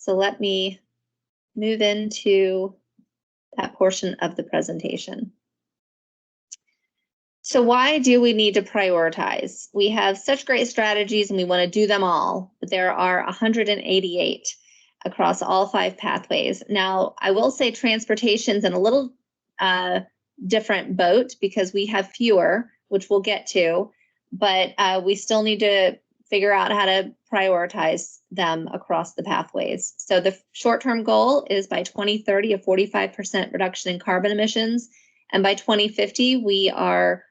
So let me move into that portion of the presentation. So why do we need to prioritize? We have such great strategies and we want to do them all, but there are 188 across all 5 pathways. Now, I will say transportation's in a little different boat because we have fewer, which we'll get to, but we still need to figure out how to prioritize them across the pathways. So the short-term goal is by 2030, a 45% reduction in carbon emissions. And by 2050, our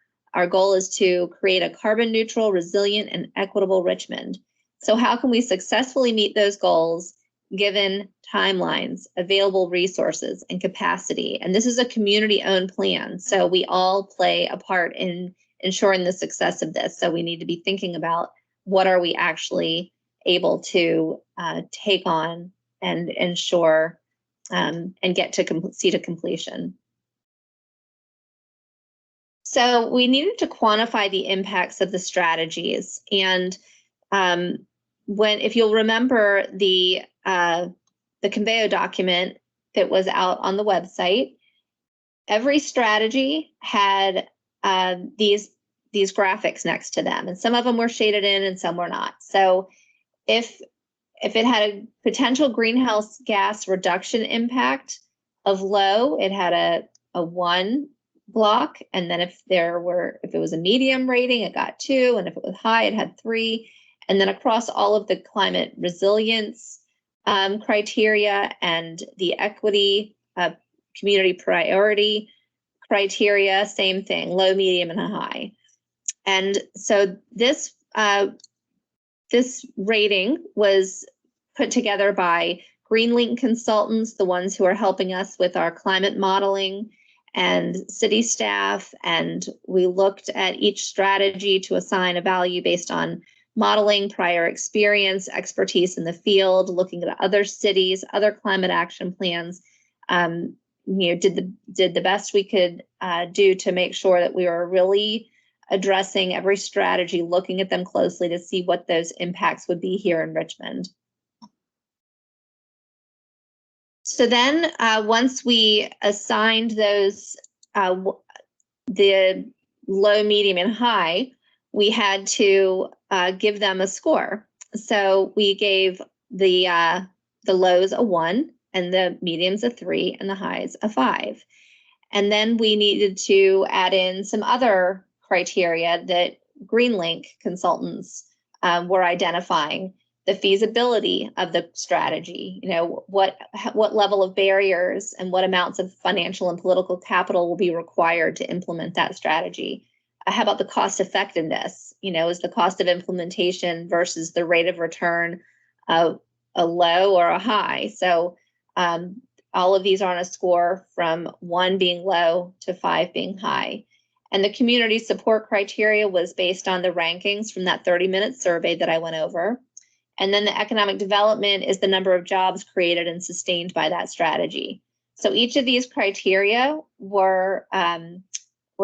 goal is to create a carbon neutral, resilient, and equitable Richmond. So how can we successfully meet those goals given timelines, available resources, and capacity? And this is a community-owned plan, so we all play a part in ensuring the success of this. So we need to be thinking about what are we actually able to take on and ensure and get to see to completion. So we needed to quantify the impacts of the strategies. And if you'll remember the Conveo document that was out on the website, every strategy had these graphics next to them, and some of them were shaded in and some were not. So if it had a potential greenhouse gas reduction impact of low, it had a 1 block, and then if it was a medium rating, it got 2, and if it was high, it had 3. And then across all of the climate resilience criteria and the equity community priority criteria, same thing, low, medium, and a high. And so this rating was put together by GreenLink consultants, the ones who are helping us with our climate modeling, and city staff, and we looked at each strategy to assign a value based on modeling, prior experience, expertise in the field, looking at other cities, other climate action plans. Did the best we could do to make sure that we were really addressing every strategy, looking at them closely to see what those impacts would be here in Richmond. So then once we assigned those, the low, medium, and high, we had to give them a score. So we gave the lows a 1, and the mediums a 3, and the highs a 5. And then we needed to add in some other criteria that GreenLink consultants were identifying. The feasibility of the strategy, what level of barriers and what amounts of financial and political capital will be required to implement that strategy. How about the cost effectiveness? Is the cost of implementation versus the rate of return a low or a high? So all of these are on a score from 1 being low to 5 being high. And the community support criteria was based on the rankings from that 30-minute survey that I went over. And then the economic development is the number of jobs created and sustained by that strategy. So each of these criteria were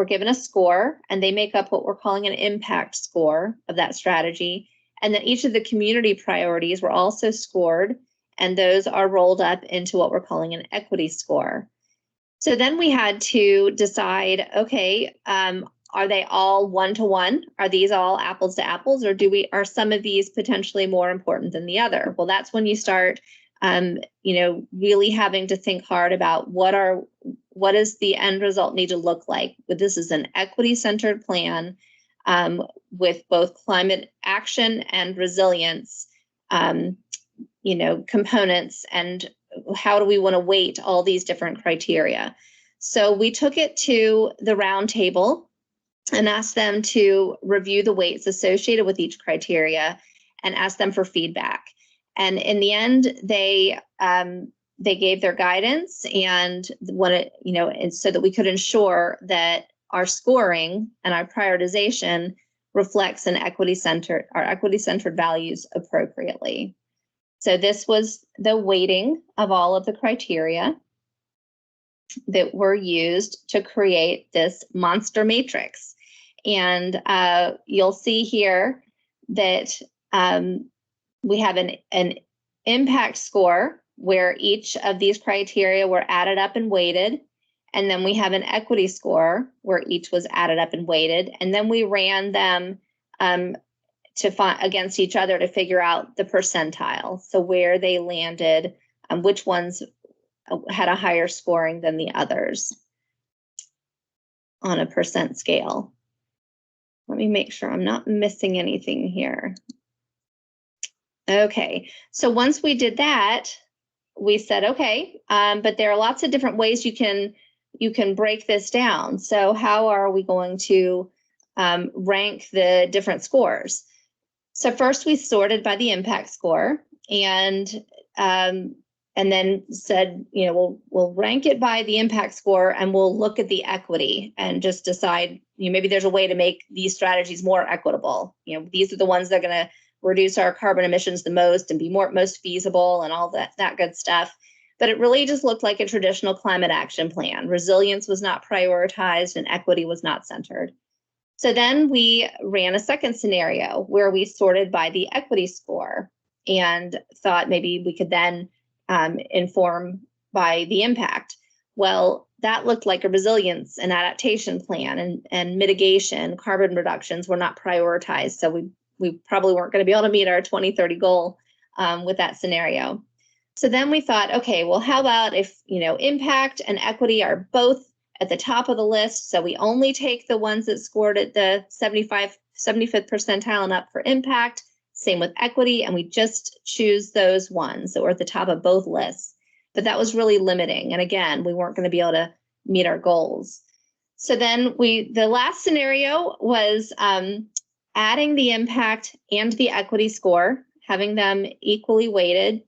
given a score, and they make up what we're calling an impact score of that strategy. And then each of the community priorities were also scored, and those are rolled up into what we're calling an equity score. So then we had to decide, okay, are they all 1-to-1? Are these all apples to apples, or are some of these potentially more important than the other? Well, that's when you start, really having to think hard about what does the end result need to look like. But this is an equity-centered plan with both climate action and resilience, components, and how do we want to weight all these different criteria? So we took it to the round table and asked them to review the weights associated with each criteria and asked them for feedback. And in the end, they gave their guidance and and so that we could ensure that our scoring and our prioritization reflects our equity-centered values appropriately. So this was the weighting of all of the criteria that were used to create this monster matrix. And you'll see here that we have an impact score, where each of these criteria were added up and weighted. And then we have an equity score where each was added up and weighted. And then we ran them against each other to figure out the percentile. So where they landed, which ones had a higher scoring than the others on a percent scale. Let me make sure I'm not missing anything here. Okay, so once we did that, we said, okay, but there are lots of different ways you can break this down. So how are we going to rank the different scores? So first we sorted by the impact score, and then said, we'll rank it by the impact score, and we'll look at the equity and just decide, maybe there's a way to make these strategies more equitable. These are the ones that are going to reduce our carbon emissions the most and be most feasible and all that good stuff. But it really just looked like a traditional climate action plan. Resilience was not prioritized and equity was not centered. So then we ran a second scenario where we sorted by the equity score and thought maybe we could then inform by the impact. Well, that looked like a resilience and adaptation plan, and mitigation, carbon reductions were not prioritized. So we probably weren't going to be able to meet our 2030 goal with that scenario. So then we thought, okay, well, how about if, impact and equity are both at the top of the list? So we only take the ones that scored at the 75th percentile and up for impact. Same with equity, and we just choose those ones that were at the top of both lists. But that was really limiting. And again, we weren't going to be able to meet our goals. So then the last scenario was adding the impact and the equity score, having them equally weighted,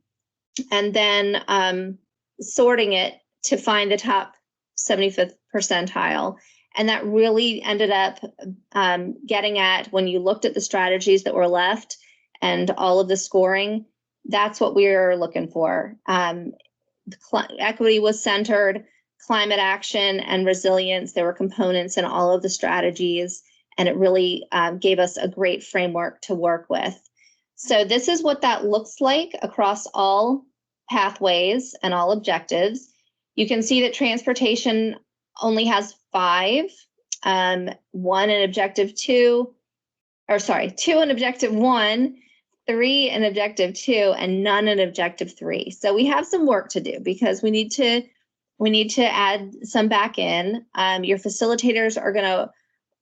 and then sorting it to find the top 75th percentile. And that really ended up getting at, when you looked at the strategies that were left and all of the scoring, that's what we were looking for. Equity was centered, climate action and resilience, there were components in all of the strategies, and it really gave us a great framework to work with. So this is what that looks like across all pathways and all objectives. You can see that transportation only has 5, 1 in objective 2, or sorry, 2 in objective 1, 3 in objective 2, and none in objective 3. So we have some work to do because we need to add some back in. Your facilitators are going to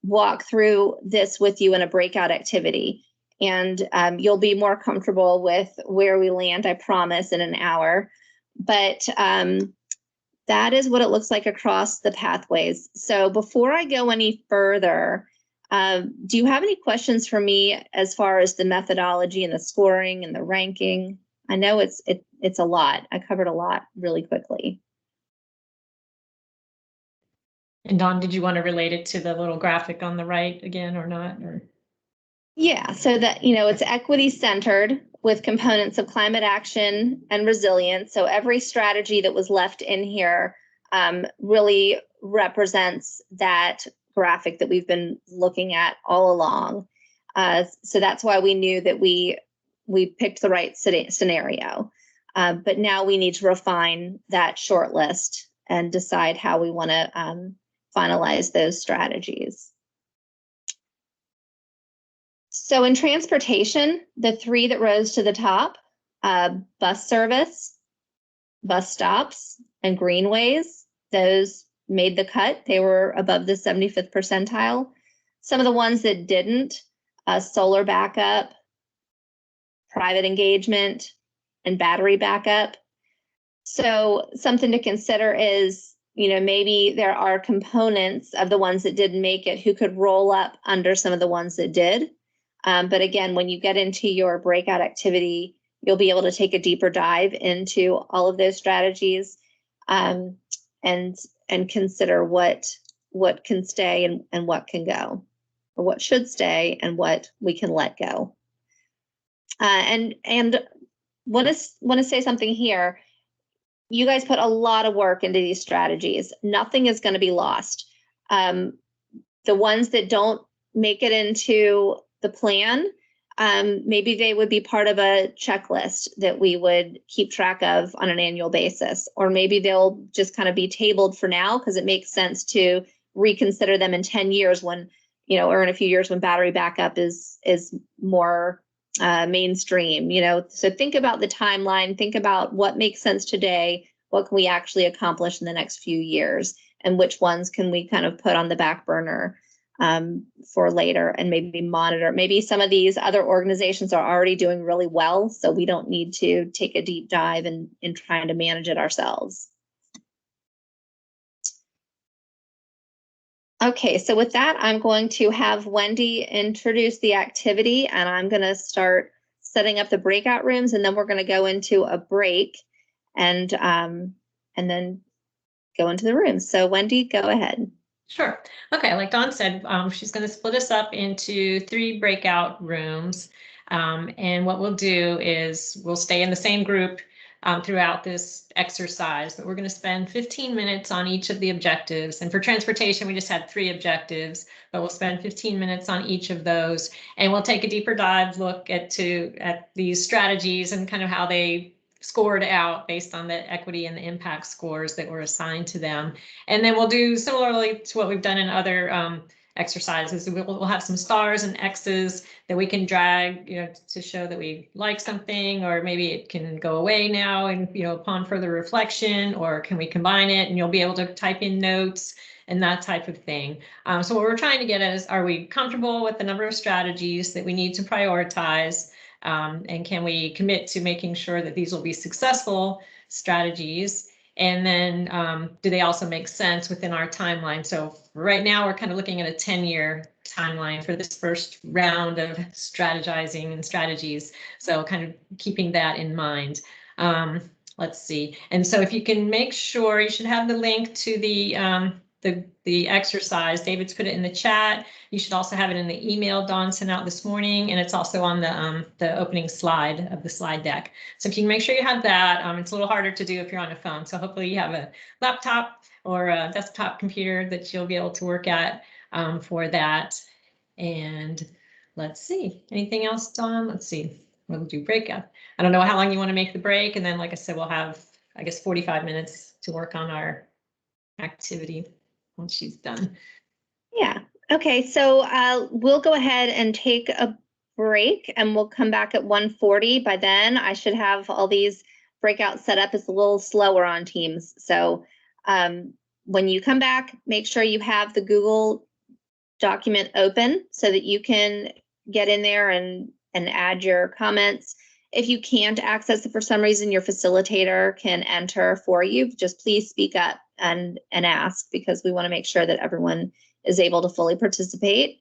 walk through this with you in a breakout activity, and you'll be more comfortable with where we land, I promise, in an hour. But that is what it looks like across the pathways. So before I go any further, do you have any questions for me as far as the methodology and the scoring and the ranking? I know it's a lot. I covered a lot really quickly. And Dawn, did you want to relate it to the little graphic on the right again or not? Or? Yeah, so that, it's equity centered with components of climate action and resilience. So every strategy that was left in here really represents that graphic that we've been looking at all along. So that's why we knew that we picked the right scenario. But now we need to refine that short list and decide how we want to finalize those strategies. So in transportation, the 3 that rose to the top, bus service, bus stops, and greenways, those made the cut. They were above the 75th percentile. Some of the ones that didn't, solar backup, private engagement, and battery backup. So something to consider is, maybe there are components of the ones that didn't make it who could roll up under some of the ones that did. But again, when you get into your breakout activity, you'll be able to take a deeper dive into all of those strategies and consider what can stay and what can go, or what should stay and what we can let go. And want to say something here. You guys put a lot of work into these strategies. Nothing is going to be lost. The ones that don't make it into the plan, maybe they would be part of a checklist that we would keep track of on an annual basis, or maybe they'll just kind of be tabled for now because it makes sense to reconsider them in 10 years when, or in a few years when battery backup is more mainstream, So think about the timeline, think about what makes sense today, what can we actually accomplish in the next few years, and which ones can we kind of put on the back burner for later and maybe monitor. Maybe some of these other organizations are already doing really well, so we don't need to take a deep dive in trying to manage it ourselves. Okay, so with that, I'm going to have Wendy introduce the activity, and I'm going to start setting up the breakout rooms, and then we're going to go into a break and then go into the rooms. So Wendy, go ahead. Sure. Okay, like Dawn said, she's going to split us up into 3 breakout rooms. And what we'll do is we'll stay in the same group throughout this exercise, but we're going to spend 15 minutes on each of the objectives. And for transportation, we just had 3 objectives, but we'll spend 15 minutes on each of those. And we'll take a deeper dive look at these strategies and kind of how they scored out based on the equity and the impact scores that were assigned to them. And then we'll do similarly to what we've done in other exercises. We'll have some stars and X's that we can drag, to show that we like something, or maybe it can go away now and, upon further reflection, or can we combine it? And you'll be able to type in notes and that type of thing. So what we're trying to get at is, are we comfortable with the number of strategies that we need to prioritize? And can we commit to making sure that these will be successful strategies? And then do they also make sense within our timeline? So right now we're kind of looking at a 10-year timeline for this first round of strategizing and strategies. So kind of keeping that in mind. Let's see. And so if you can make sure, you should have the link to the exercise. David's put it in the chat. You should also have it in the email Dawn sent out this morning, and it's also on the opening slide of the slide deck. So if you can make sure you have that, it's a little harder to do if you're on a phone. So hopefully you have a laptop or a desktop computer that you'll be able to work at for that. And let's see, anything else, Dawn? Let's see, we'll do breakout. I don't know how long you want to make the break. And then, like I said, we'll have, I guess, 45 minutes to work on our activity once she's done. Yeah. Okay. So we'll go ahead and take a break, and we'll come back at 1:40. By then, I should have all these breakouts set up. It's a little slower on Teams. So when you come back, make sure you have the Google document open so that you can get in there and add your comments. If you can't access it for some reason, your facilitator can enter for you. Just please speak up and ask, because we want to make sure that everyone is able to fully participate.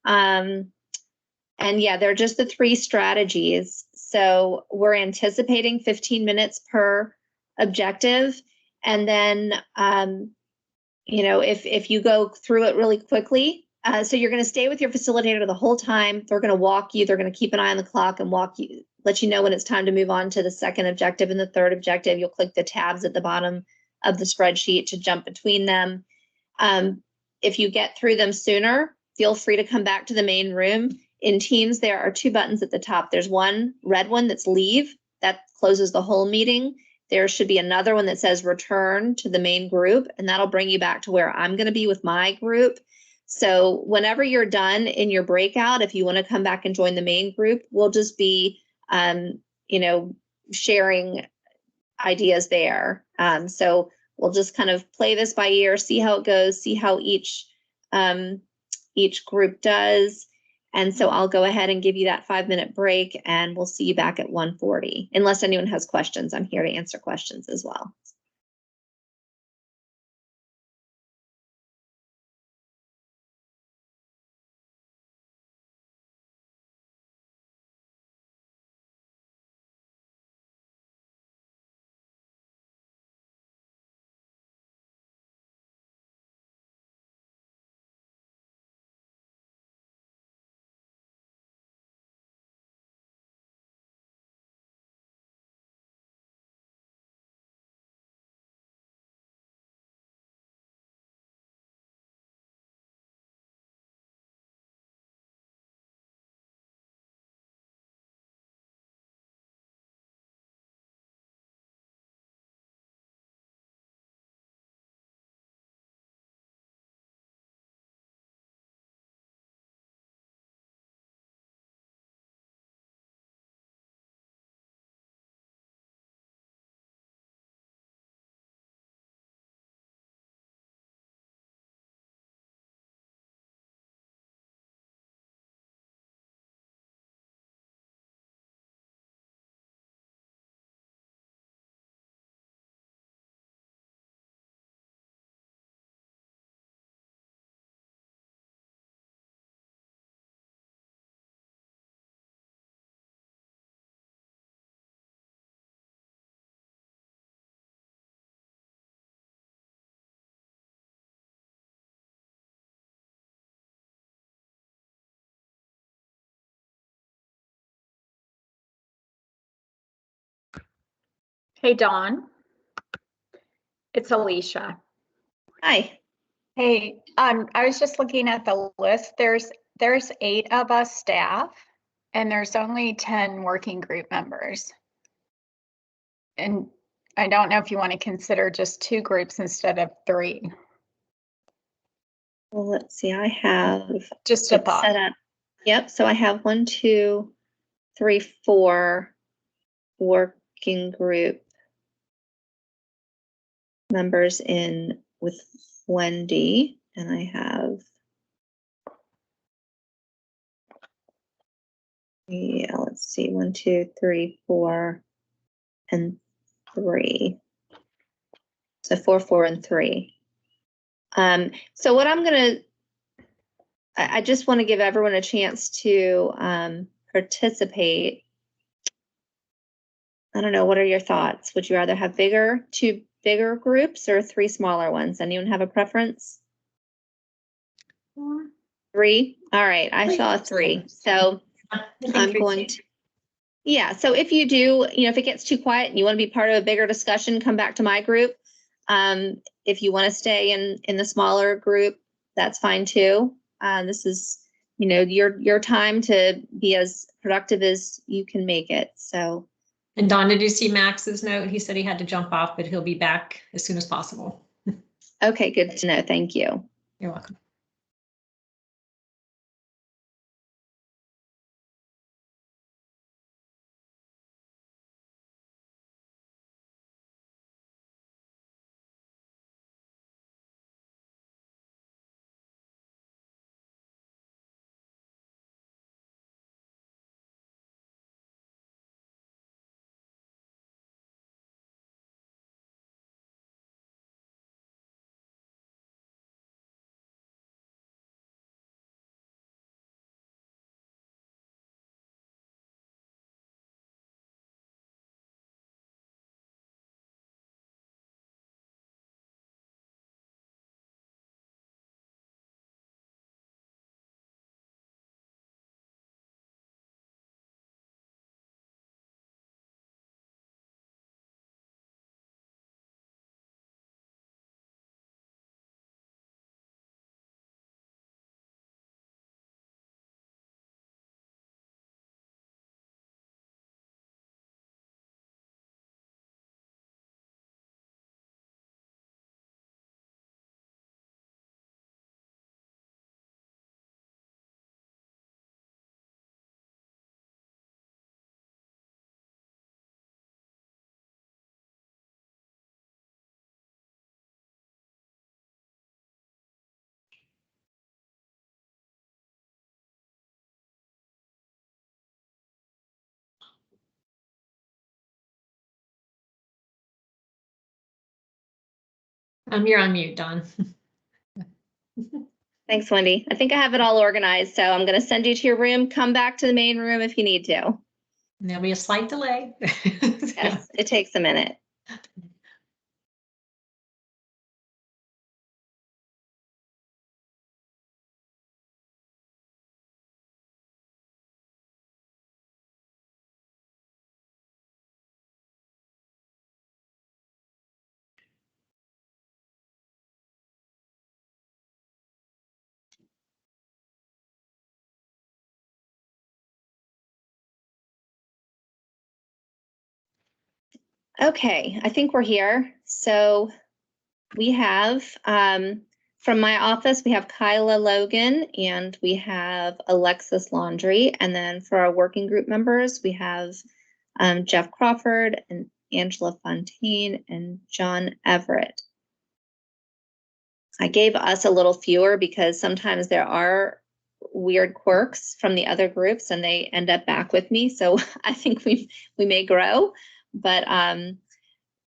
And yeah, they're just the 3 strategies. So we're anticipating 15 minutes per objective. And then, if you go through it really quickly, so you're going to stay with your facilitator the whole time. They're going to walk you. They're going to keep an eye on the clock and let you know when it's time to move on to the second objective and the third objective. You'll click the tabs at the bottom of the spreadsheet to jump between them. If you get through them sooner, feel free to come back to the main room. In Teams, there are 2 buttons at the top. There's one red one that's leave. That closes the whole meeting. There should be another one that says return to the main group, and that'll bring you back to where I'm going to be with my group. So whenever you're done in your breakout, if you want to come back and join the main group, we'll just be, sharing ideas there. So we'll just kind of play this by ear, see how it goes, see how each group does. And so I'll go ahead and give you that 5-minute break, and we'll see you back at 1:40. Unless anyone has questions, I'm here to answer questions as well. Hey, Dawn. It's Alicia. Hi. Hey, I was just looking at the list. There's 8 of us staff, and there's only 10 working group members. And I don't know if you want to consider just 2 groups instead of 3. Well, let's see. I have Just a it thought. set up. Yep. So I have 1, 2, 3, 4 working group members in with Wendy, and I have, yeah, let's see, 1, 2, 3, 4, and 3. So 4, 4, and 3. So what I'm gonna, I just want to give everyone a chance to participate. I don't know, what are your thoughts? Would you rather have 2 bigger groups or 3 smaller ones? Anyone have a preference? 3? All right, I saw 3. So I'm going to, yeah, so if you do, if it gets too quiet and you want to be part of a bigger discussion, come back to my group. If you want to stay in the smaller group, that's fine too. This is, your time to be as productive as you can make it. So. And Don, did you see Max's note? He said he had to jump off, but he'll be back as soon as possible. Okay, good to know. Thank you. You're welcome. You're on mute, Don. Thanks, Wendy. I think I have it all organized, so I'm going to send you to your room. Come back to the main room if you need to. And there'll be a slight delay. Yes, it takes a minute. Okay, I think we're here. So we have, from my office, we have Kyla Logan and we have Alexis Laundry. And then for our working group members, we have Jeff Crawford and Angela Fontaine and John Everett. I gave us a little fewer because sometimes there are weird quirks from the other groups and they end up back with me. So I think we may grow, but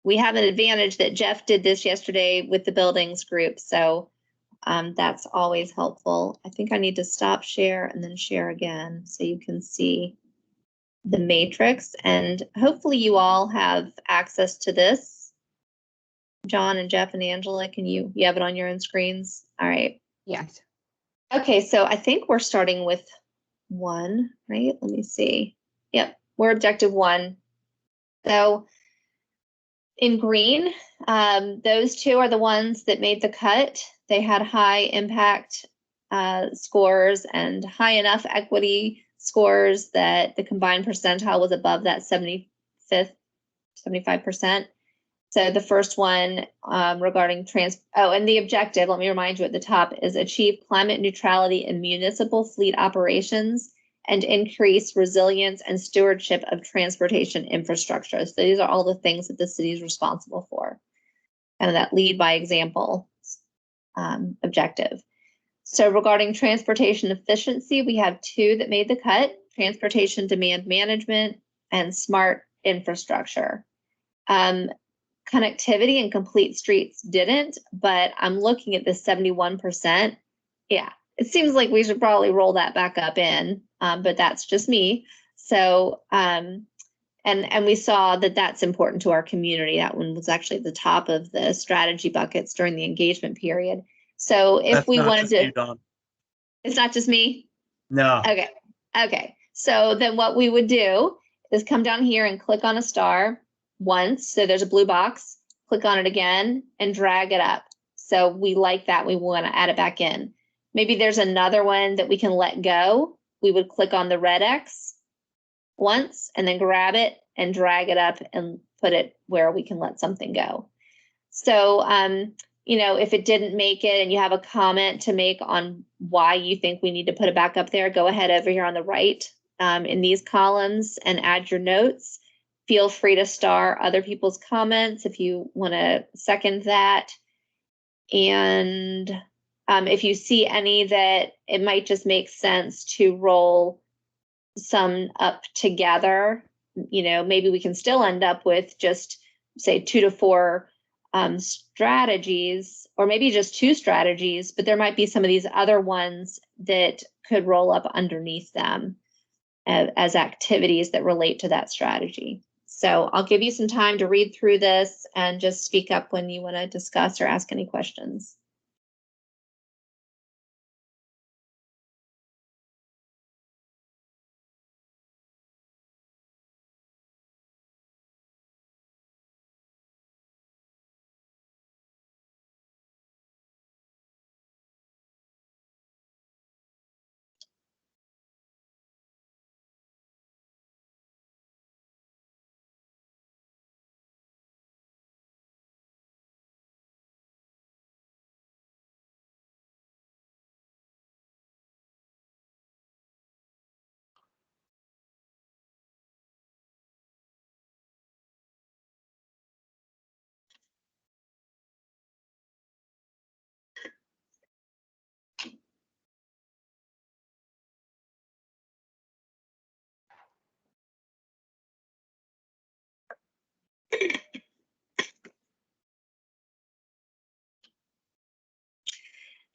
we have an advantage that Jeff did this yesterday with the buildings group. So that's always helpful. I think I need to stop share and then share again so you can see the matrix, and hopefully you all have access to this. John and Jeff and Angela, can you have it on your own screens? All right. Yes. Okay, so I think we're starting with 1, right? Let me see. Yep, we're objective 1. So In green, those two are the ones that made the cut. They had high impact scores and high enough equity scores that the combined percentile was above that 75%. So the first one regarding and the objective, let me remind you at the top, is achieve climate neutrality in municipal fleet operations and increase resilience and stewardship of transportation infrastructure. So these are all the things that the city is responsible for, and that lead by example objective. So regarding transportation efficiency, we have two that made the cut: transportation demand management and smart infrastructure. Connectivity and complete streets didn't, but I'm looking at the 71%. Yeah, it seems like we should probably roll that back up in, but that's just me. So, and we saw that that's important to our community. That one was actually at the top of the strategy buckets during the engagement period. So if That's we not wanted just to, you, Dawn. it's not just me. No. Okay. So then what we would do is come down here and click on a star once. So there's a blue box, click on it again and drag it up. So we like that. We want to add it back in. Maybe there's another one that we can let go. We would click on the red X once and then grab it and drag it up and put it where we can let something go. So, if it didn't make it and you have a comment to make on why you think we need to put it back up there, go ahead over here on the right in these columns and add your notes. Feel free to star other people's comments if you want to second that. And if you see any that it might just make sense to roll some up together, maybe we can still end up with just say 2 to 4 strategies, or maybe just 2 strategies, but there might be some of these other ones that could roll up underneath them as activities that relate to that strategy. So I'll give you some time to read through this and just speak up when you want to discuss or ask any questions.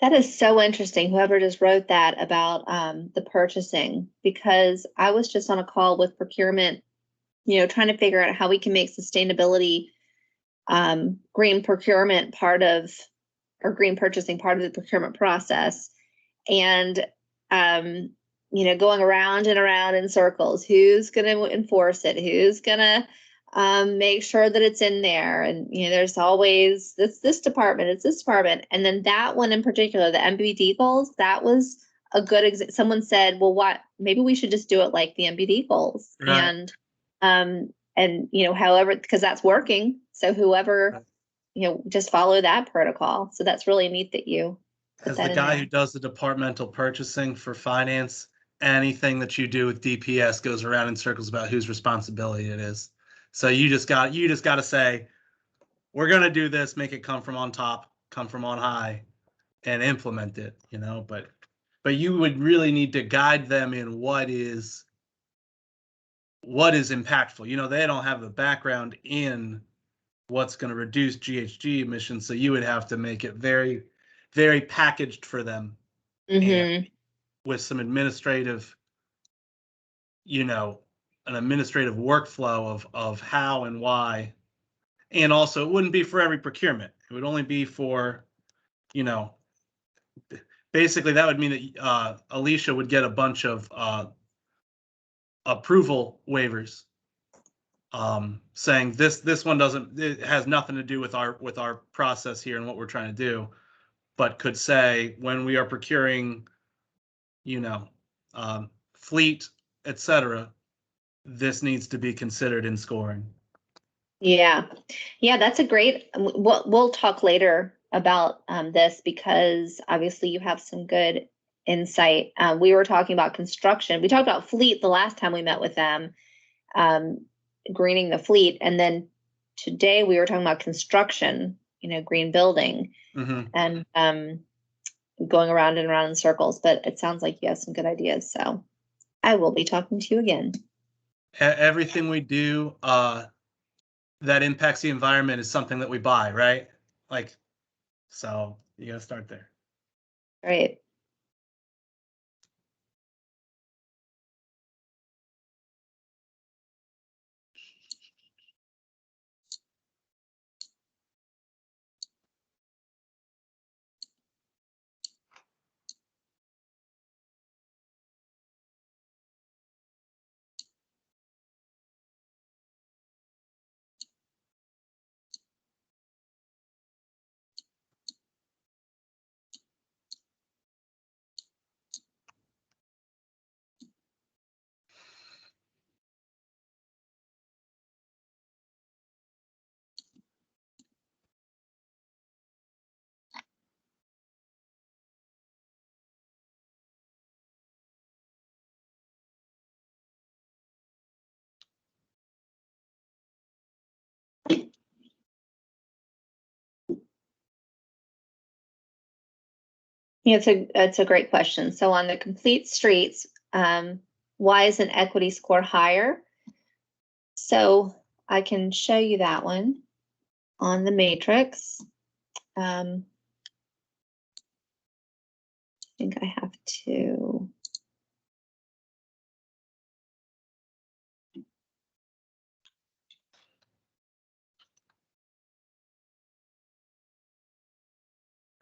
That is so interesting, whoever just wrote that about the purchasing, because I was just on a call with procurement, trying to figure out how we can make sustainability, green procurement green purchasing part of the procurement process. And, going around and around in circles, who's going to enforce it? Who's going to make sure that it's in there? And there's always this department, it's this department. And then that one in particular, the MBD goals, that was a good example. Someone said, well, maybe we should just do it like the MBD goals. Right. And however, because that's working, so whoever just follow that protocol. So that's really neat that you As the guy who does the departmental purchasing for finance, anything that you do with DPS goes around in circles about whose responsibility it is. So you just got to say, we're going to do this, make it come from on top, come from on high, and implement it, but you would really need to guide them in what is impactful. They don't have the background in what's going to reduce GHG emissions, so you would have to make it very, very packaged for them, and with some administrative, an administrative workflow of how and why. And also, it wouldn't be for every procurement. It would only be for, basically that would mean that Alicia would get a bunch of approval waivers saying this one doesn't, it has nothing to do with our process here and what we're trying to do, but could say when we are procuring, fleet, etc., this needs to be considered in scoring. Yeah, that's a great. We'll talk later about this because obviously you have some good insight. We were talking about construction. We talked about fleet the last time we met with them, greening the fleet, and then today we were talking about construction. Green building, and going around and around in circles. But it sounds like you have some good ideas. So I will be talking to you again. Everything we do that impacts the environment is something that we buy, right? So you gotta start there. Right. Yeah, it's a great question. So on the complete streets, why is an equity score higher? So I can show you that one on the matrix. I think I have to.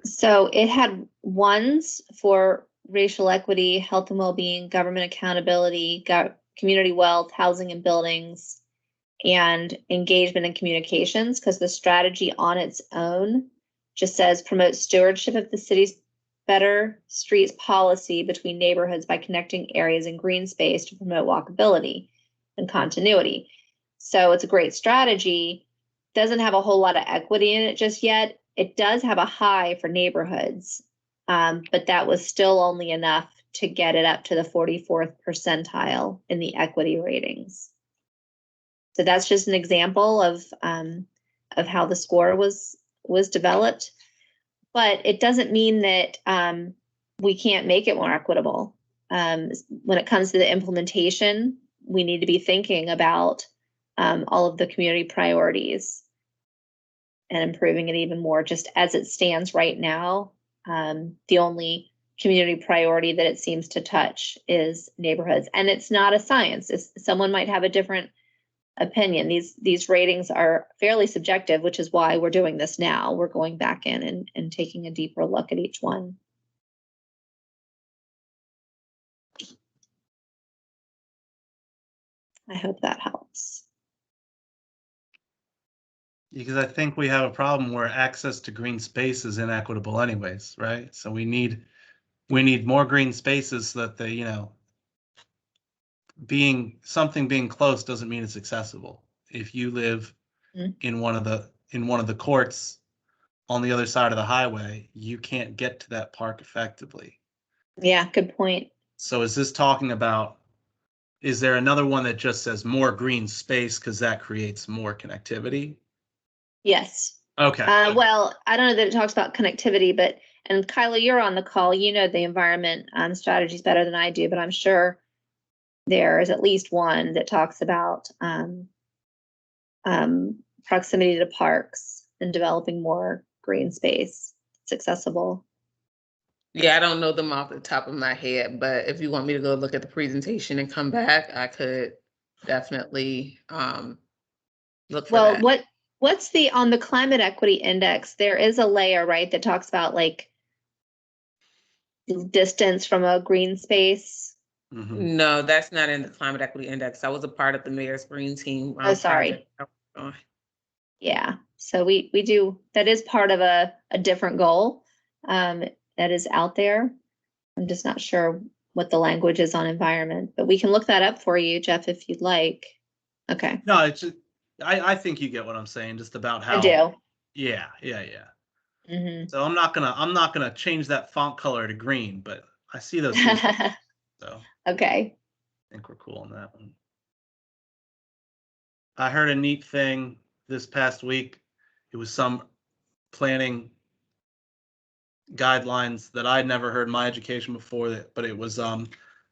So it had ones for racial equity, health and well-being, government accountability, community wealth, housing and buildings, and engagement and communications, because the strategy on its own just says promote stewardship of the city's better streets policy between neighborhoods by connecting areas in green space to promote walkability and continuity. So it's a great strategy. Doesn't have a whole lot of equity in it just yet. It does have a high for neighborhoods, but that was still only enough to get it up to the 44th percentile in the equity ratings. So that's just an example of how the score was developed, but it doesn't mean that we can't make it more equitable. When it comes to the implementation, we need to be thinking about all of the community priorities and improving it even more. Just as it stands right now, the only community priority that it seems to touch is neighborhoods, and it's not a science. Someone might have a different opinion. These ratings are fairly subjective, which is why we're doing this now. We're going back in and taking a deeper look at each one. I hope that helps. Because I think we have a problem where access to green space is inequitable anyways, right? So we need more green spaces so that they, being close doesn't mean it's accessible. If you live in one of the courts on the other side of the highway, you can't get to that park effectively. Yeah, good point. So is there another one that just says more green space because that creates more connectivity? Yes. Okay. Well, I don't know that it talks about connectivity, and Kyla, you're on the call. You know the environment strategies better than I do, but I'm sure there is at least one that talks about proximity to parks and developing more green space. It's accessible. Yeah, I don't know them off the top of my head, but if you want me to go look at the presentation and come back, I could definitely look for that. Well, what's on the climate equity index? There is a layer, right, that talks about like distance from a green space. Mhm. No, that's not in the climate equity index. I was a part of the mayor's green team. Oh, sorry. project. Yeah, so we do, that is part of a different goal that is out there. I'm just not sure what the language is on environment, but we can look that up for you, Jeff, if you'd like. Okay, No, it's just, I think you get what I'm saying, just about how. I do. Yeah. Mhm. So I'm not gonna change that font color to green, but I see those things. So Okay. I think we're cool on that one. I heard a neat thing this past week. It was some planning guidelines that I'd never heard in my education before, but it was the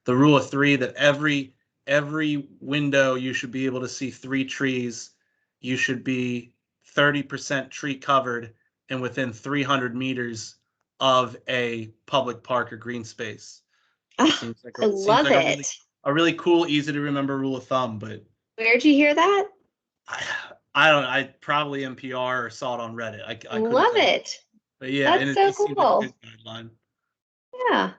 rule of three, that every window you should be able to see 3 trees. You should be 30% tree covered and within 300 meters of a public park or green space. Oh, I love it. A really cool, easy to remember rule of thumb, but Where'd you hear that? I probably NPR or saw it on Reddit. I couldn't Love tell you. it. But yeah, That's and it so just seems like a cool. good guideline. Yeah.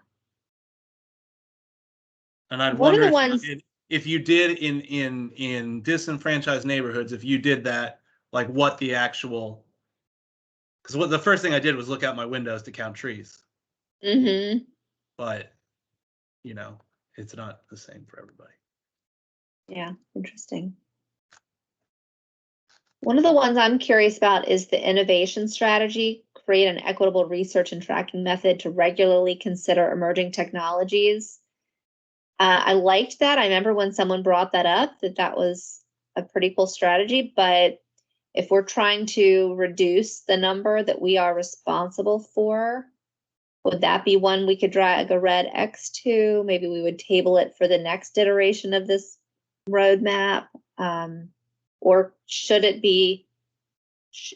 And I'd One of wonder the ones, if you did in disenfranchised neighborhoods, if you did that, like what the actual, because what the first thing I did was look out my windows to count trees, but you know, it's not the same for everybody. yeah, interesting. One of the ones I'm curious about is the innovation strategy, create an equitable research and tracking method to regularly consider emerging technologies. I liked that. I remember when someone brought that up, that was a pretty cool strategy, but if we're trying to reduce the number that we are responsible for, would that be one we could drag a red X to? Maybe we would table it for the next iteration of this roadmap. Or should it be,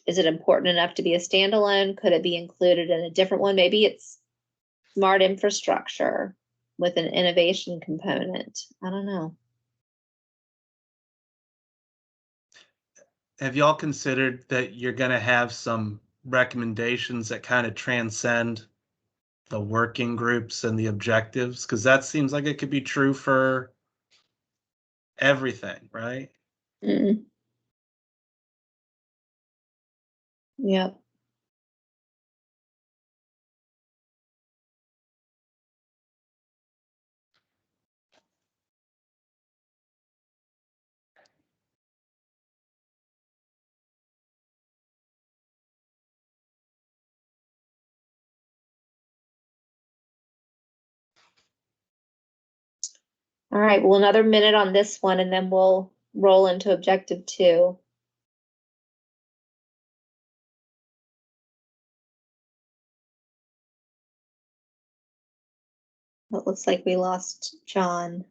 is it important enough to be a standalone? Could it be included in a different one? Maybe it's smart infrastructure with an innovation component. I don't know. Have y'all considered that you're going to have some recommendations that kind of transcend the working groups and the objectives? Because that seems like it could be true for everything, right? Mm. Yep. All right, well, another minute on this one, and then we'll roll into objective 2. It looks like we lost John.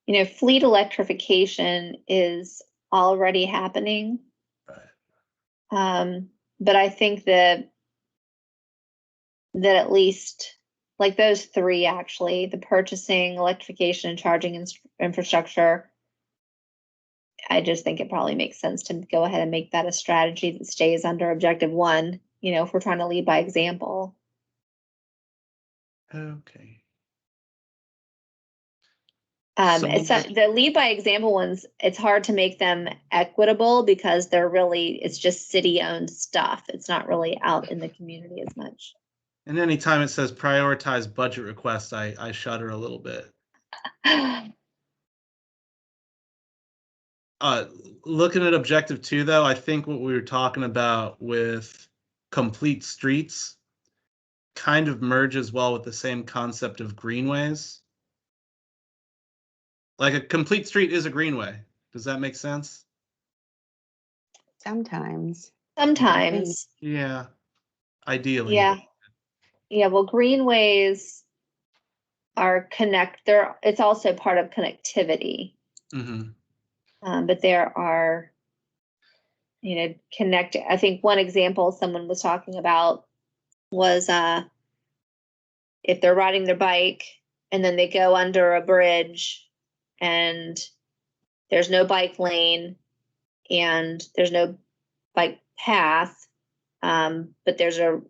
You know, fleet electrification is already happening. But I think that at least like those 3, actually, the purchasing, electrification, and charging infrastructure, I just think it probably makes sense to go ahead and make that a strategy that stays under objective 1, you know, if we're trying to lead by example. Okay. It's the lead by example ones, it's hard to make them equitable because it's just city-owned stuff. It's not really out in the community as much. And anytime it says prioritize budget requests, I shudder a little bit. Looking at objective 2, though, I think what we were talking about with complete streets kind of merges well with the same concept of greenways. Like a complete street is a greenway. Does that make sense? Sometimes. Sometimes. Yeah. Ideally. Yeah. Yeah, well, greenways are it's also part of connectivity. Mm-hmm. But there are connect. I think one example someone was talking about was if they're riding their bike and then they go under a bridge and there's no bike lane and there's no bike path, but there's a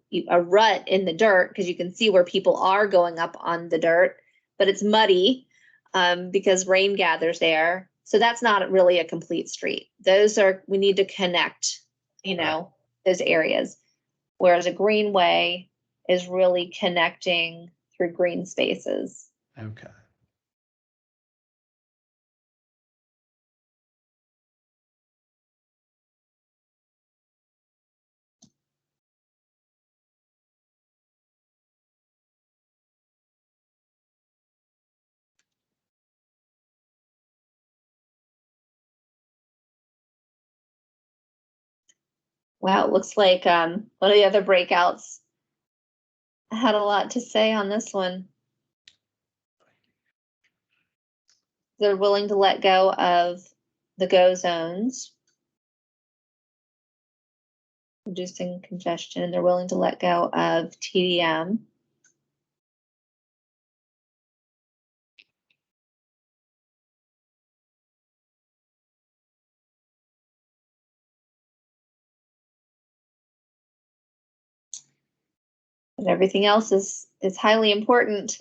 rut in the dirt because you can see where people are going up on the dirt, but it's muddy because rain gathers there. So that's not really a complete street. We need to connect, those areas. Whereas a greenway is really connecting through green spaces. Okay. Wow, it looks like one of the other breakouts had a lot to say on this one. They're willing to let go of the go zones, reducing congestion. They're willing to let go of TDM. And everything else is highly important.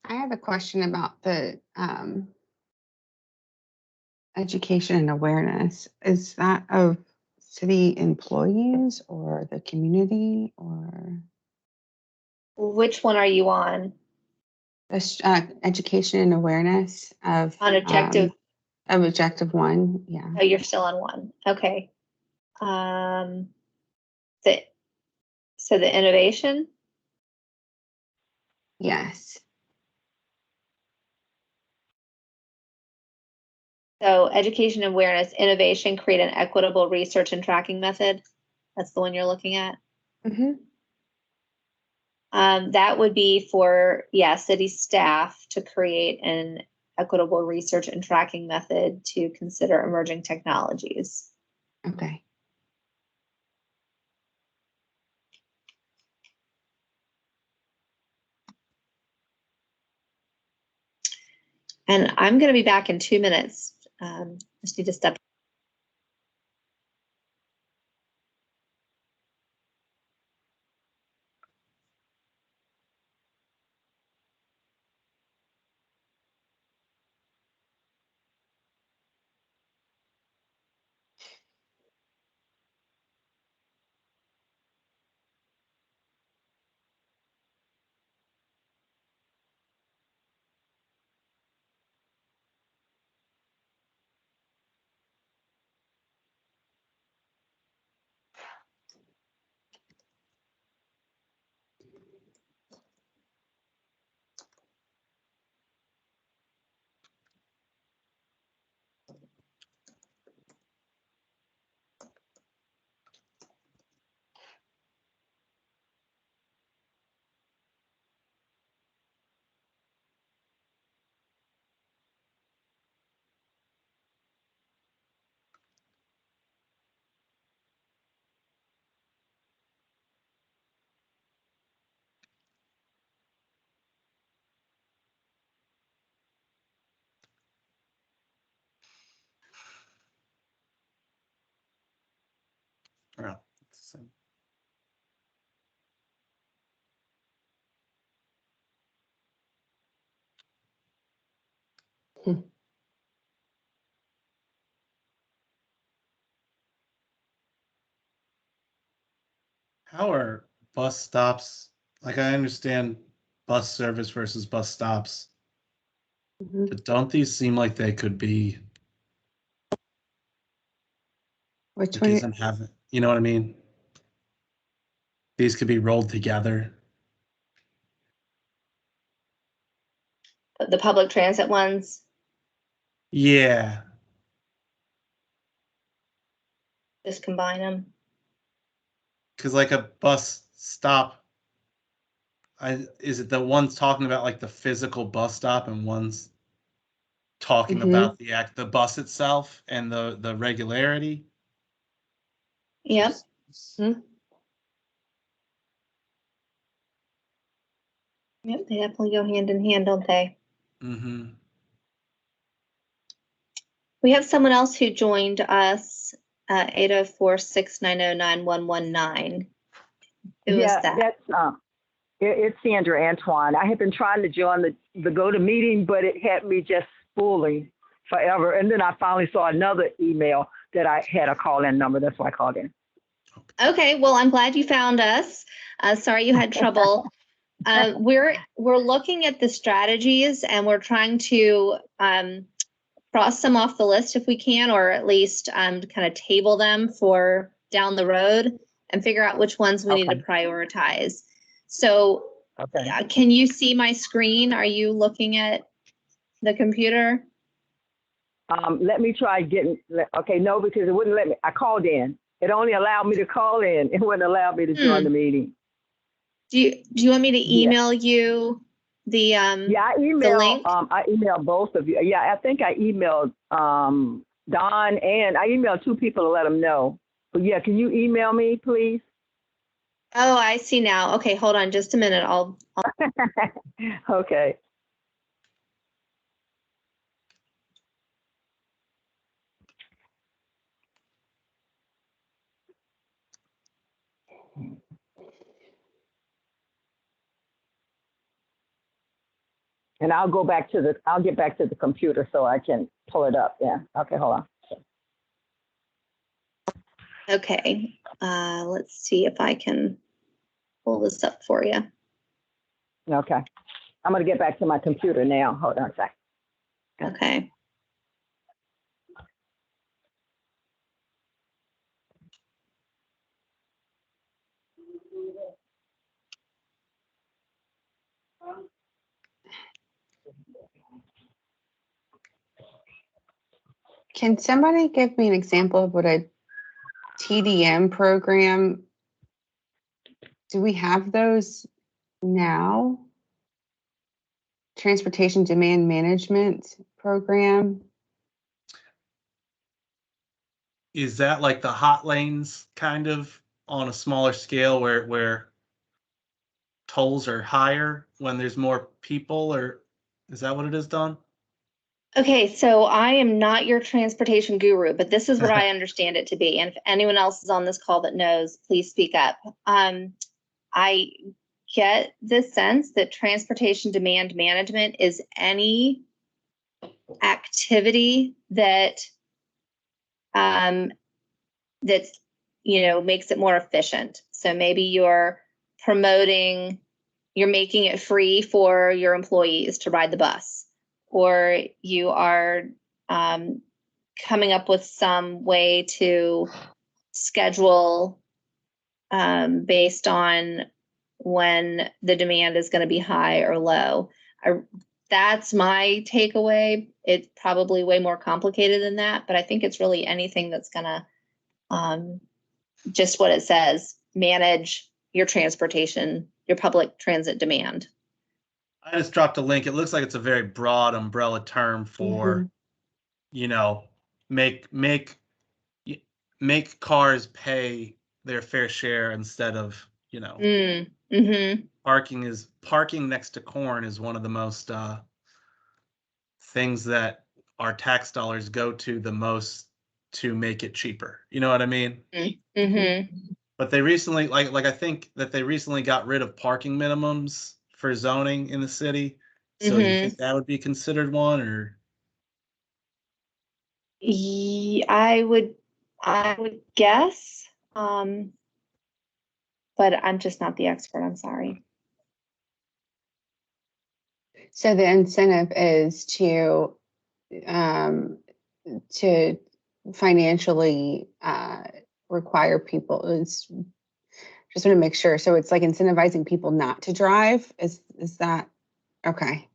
I have a question about the education and awareness. Is that of city employees or the community or? Which one are you on? Education and awareness of On objective. Of objective 1, yeah. Oh, you're still on 1. Okay. So the innovation? Yes. So education, awareness, innovation, create an equitable research and tracking method. That's the one you're looking at. Mm-hmm. That would be for, city staff to create an equitable research and tracking method to consider emerging technologies. Okay. And I'm going to be back in 2 minutes. Just need to step. Yeah. How are bus stops? Like, I understand bus service versus bus stops, Mm-hmm. but don't these seem like they could be? Which Like, one? isn't having, you know what I mean? These could be rolled together. The public transit ones, Yeah. just combine them. Because like a bus stop, is it the one's talking about like the physical bus stop and one's talking about the bus itself and the regularity? Yep. Yep, they definitely go hand in hand, don't they? Mm-hmm. We have someone else who joined us, 804-690-9119. Who is that? That's it's Sandra Antoine. I have been trying to join the go to meeting, but it had me just fooling forever. And then I finally saw another email that I had a call in number. That's why I called in. Okay, well, I'm glad you found us. Sorry you had trouble. We're looking at the strategies and we're trying to cross some off the list if we can, or at least kind of table them for down the road and figure out which ones we need to prioritize. So can you see my screen? Are you looking at the computer? Let me try getting, okay, no, because it wouldn't let me. I called in. It only allowed me to call in. It wouldn't allow me to join the meeting. Do you want me to email you the I emailed, the link? I emailed both of you. Yeah, I think I emailed Don, and I emailed 2 people to let them know. But yeah, can you email me, please? Oh, I see now. Okay, hold on just a minute. I'll Okay. And I'll get back to the computer so I can pull it up. Yeah. Okay, hold on. Okay, let's see if I can pull this up for you. Okay. I'm going to get back to my computer now. Hold on a sec. Okay. Can somebody give me an example of what a TDM program? Do we have those now? Transportation Demand Management Program? Is that like the hot lanes kind of on a smaller scale where tolls are higher when there's more people, or is that what it is, Don? Okay, so I am not your transportation guru, but this is what I understand it to be. And if anyone else is on this call that knows, please speak up. I get the sense that transportation demand management is any activity that that's, makes it more efficient. So maybe you're making it free for your employees to ride the bus, or you are coming up with some way to schedule based on when the demand is going to be high or low. That's my takeaway. It's probably way more complicated than that, but I think it's really anything that's going to just what it says, manage your transportation, your public transit demand. I just dropped a link. It looks like it's a very broad umbrella term for, make cars pay their fair share instead of, parking next to corn is one of the most things that our tax dollars go to the most to make it cheaper. You know what I mean? But they recently, I think that they recently got rid of parking minimums for zoning in the city. So you think that would be considered one, or? I would guess, but I'm just not the expert. I'm sorry. So the incentive is to financially require people. Just want to make sure. So it's like incentivizing people not to drive. Is that okay?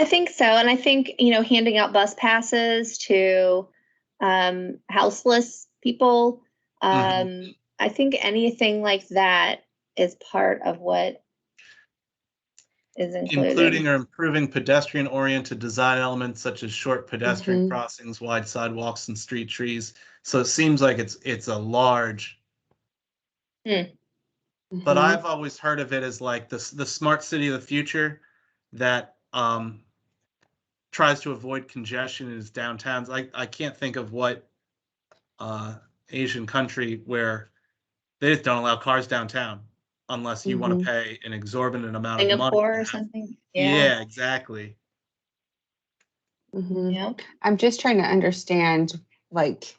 I think so. And I think, handing out bus passes to houseless people. I think anything like that is part of what is included. Including or improving pedestrian-oriented design elements such as short pedestrian Mhm. crossings, wide sidewalks, and street trees. So it seems like it's a large. But Mhm. I've always heard of it as like the smart city of the future that tries to avoid congestion in its downtowns. I can't think of what Asian country where they just don't allow cars downtown unless you want to pay an exorbitant amount of money. Singapore or something. Yeah, exactly. Mhm. Yep. I'm just trying to understand like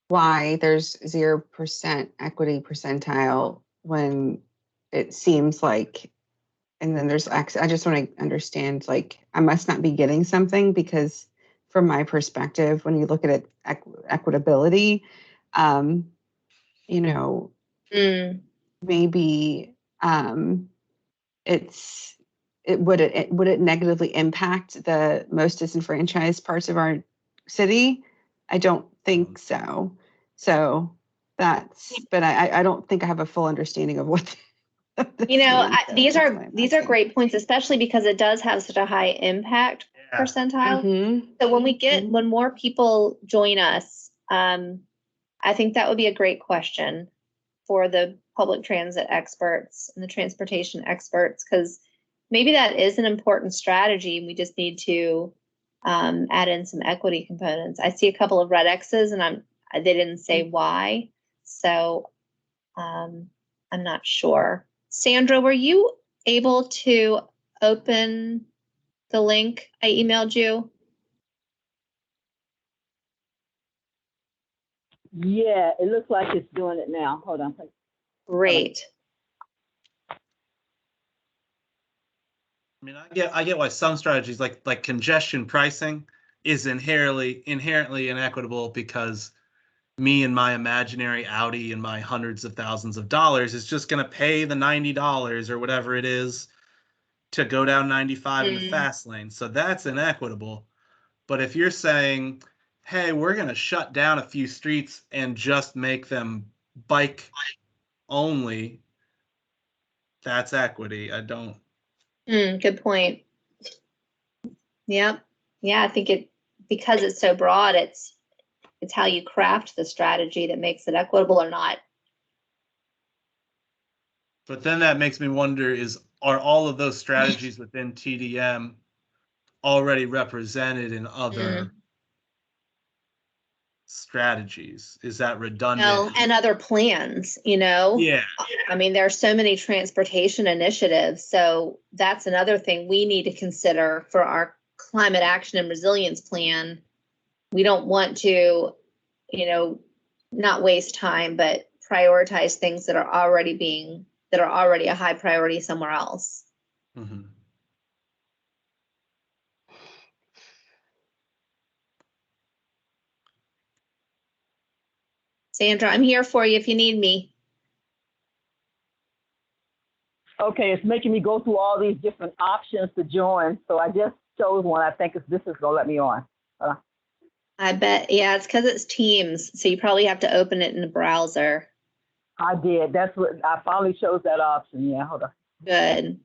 why there's 0% equity percentile when it seems like, and then there's I just want to understand like I must not be getting something because from my perspective, when you look at it equitability, maybe would it negatively impact the most disenfranchised parts of our city? I don't think so. So but I don't think I have a full understanding of what. These are great points, especially because it does have such a high impact percentile. Mm-hmm. So when more people join us, I think that would be a great question for the public transit experts and the transportation experts, because maybe that is an important strategy. We just need to add in some equity components. I see a couple of red X's and they didn't say why. So I'm not sure. Sandra, were you able to open the link I emailed you? Yeah, it looks like it's doing it now. Hold on. Great. I mean, I get why some strategies like congestion pricing is inherently inequitable because me and my imaginary Audi and my hundreds of thousands of dollars is just going to pay the $90 or whatever it is to go down 95 in the fast lane. So that's inequitable. But if you're saying, hey, we're going to shut down a few streets and just make them bike only, that's equity. I don't. Good point. Yep. Yeah, I think because it's so broad, it's how you craft the strategy that makes it equitable or not. But then that makes me wonder are all of those strategies within TDM already represented in other strategies? Is that redundant? And other plans, Yeah. I mean, there are so many transportation initiatives. So that's another thing we need to consider for our climate action and resilience plan. We don't want to, not waste time, but prioritize things that are already a high priority somewhere else. Mm-hmm. Sandra, I'm here for you if you need me. Okay, it's making me go through all these different options to join. So I just chose one. I think this is gonna let me on. I bet, yeah, it's because it's Teams. So you probably have to open it in the browser. I did. That's what I finally chose that option. Yeah, hold on. Good.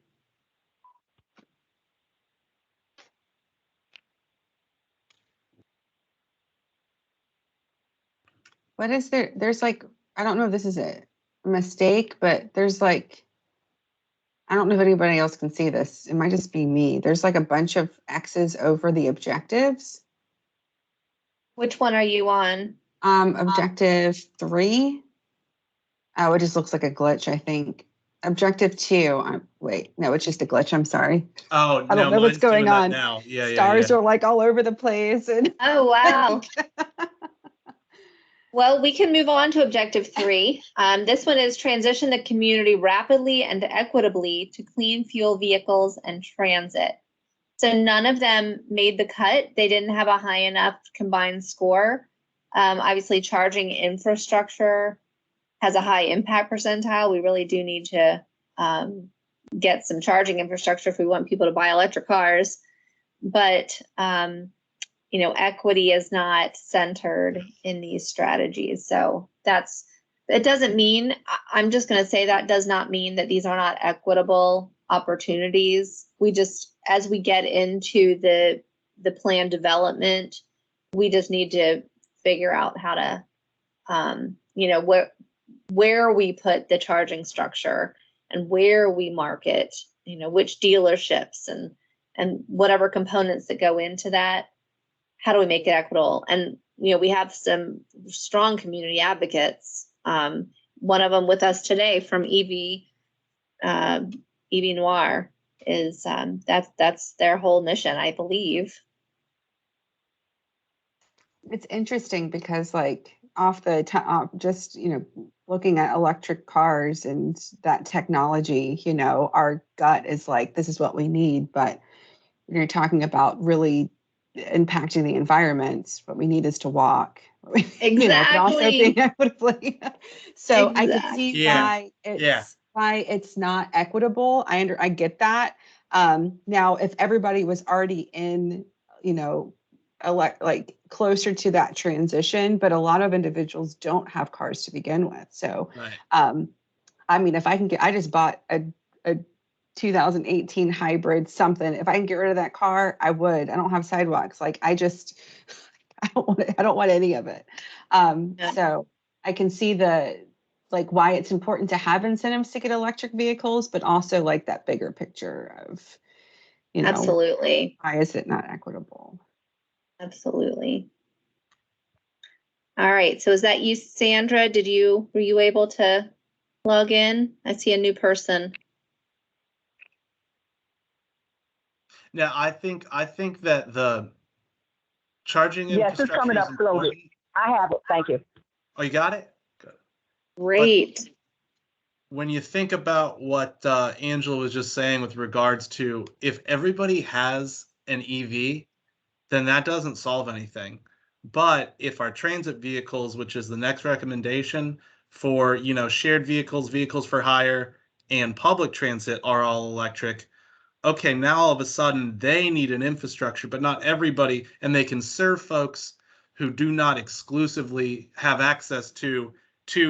What is there? There's like, I don't know if this is a mistake, but there's like, I don't know if anybody else can see this. It might just be me. There's like a bunch of X's over the objectives. Which one are you on? Objective 3. Oh, it just looks like a glitch, I think. Objective 2. Wait, no, it's just a glitch. I'm sorry. Oh, I don't know what's going on. Now. Yeah, Stars are like all over the place. And oh, wow. Well, we can move on to objective 3. This one is transition the community rapidly and equitably to clean fuel vehicles and transit. So none of them made the cut. They didn't have a high enough combined score. Obviously, charging infrastructure has a high impact percentile. We really do need to get some charging infrastructure if we want people to buy electric cars. but you know, equity is not centered in these strategies. So it doesn't mean, I'm just going to say that does not mean that these are not equitable opportunities. We just, as we get into the plan development, we just need to figure out how to, you know, where we put the charging structure and where we market, you know, which dealerships and whatever components that go into that. How do we make it equitable? And, you know, we have some strong community advocates. One of them with us today from EV Noir is, that's their whole mission, I believe. It's interesting because like off the top, just, you know, looking at electric cars and that technology, you know, our gut is like, this is what we need. But when you're talking about really impacting the environment, what we need is to walk. Exactly. You know, but also being equitably. So Exactly. I could see Yeah. why it's not equitable. I get that. Now, if everybody was already in, you know, like closer to that transition, but a lot of individuals don't have cars to begin with. So, Right. I mean, if I can I just bought a 2018 hybrid something. If I can get rid of that car, I would. I don't have sidewalks. Like I don't want any of it. So I can see like why it's important to have incentives to get electric vehicles, but also like that bigger picture of, you know, Absolutely. why is it not equitable? Absolutely. All right. So is that you, Sandra? Were you able to log in? I see a new person. Now, I think that the charging Yes, it's infrastructure coming is up slowly. important. I have it. Thank you. Oh, you got it? Good. Great. When you think about what Angela was just saying with regards to if everybody has an EV, then that doesn't solve anything. But if our transit vehicles, which is the next recommendation for, you know, shared vehicles, vehicles for hire, and public transit are all electric, okay, now all of a sudden they need an infrastructure, but not everybody, and they can serve folks who do not exclusively have access to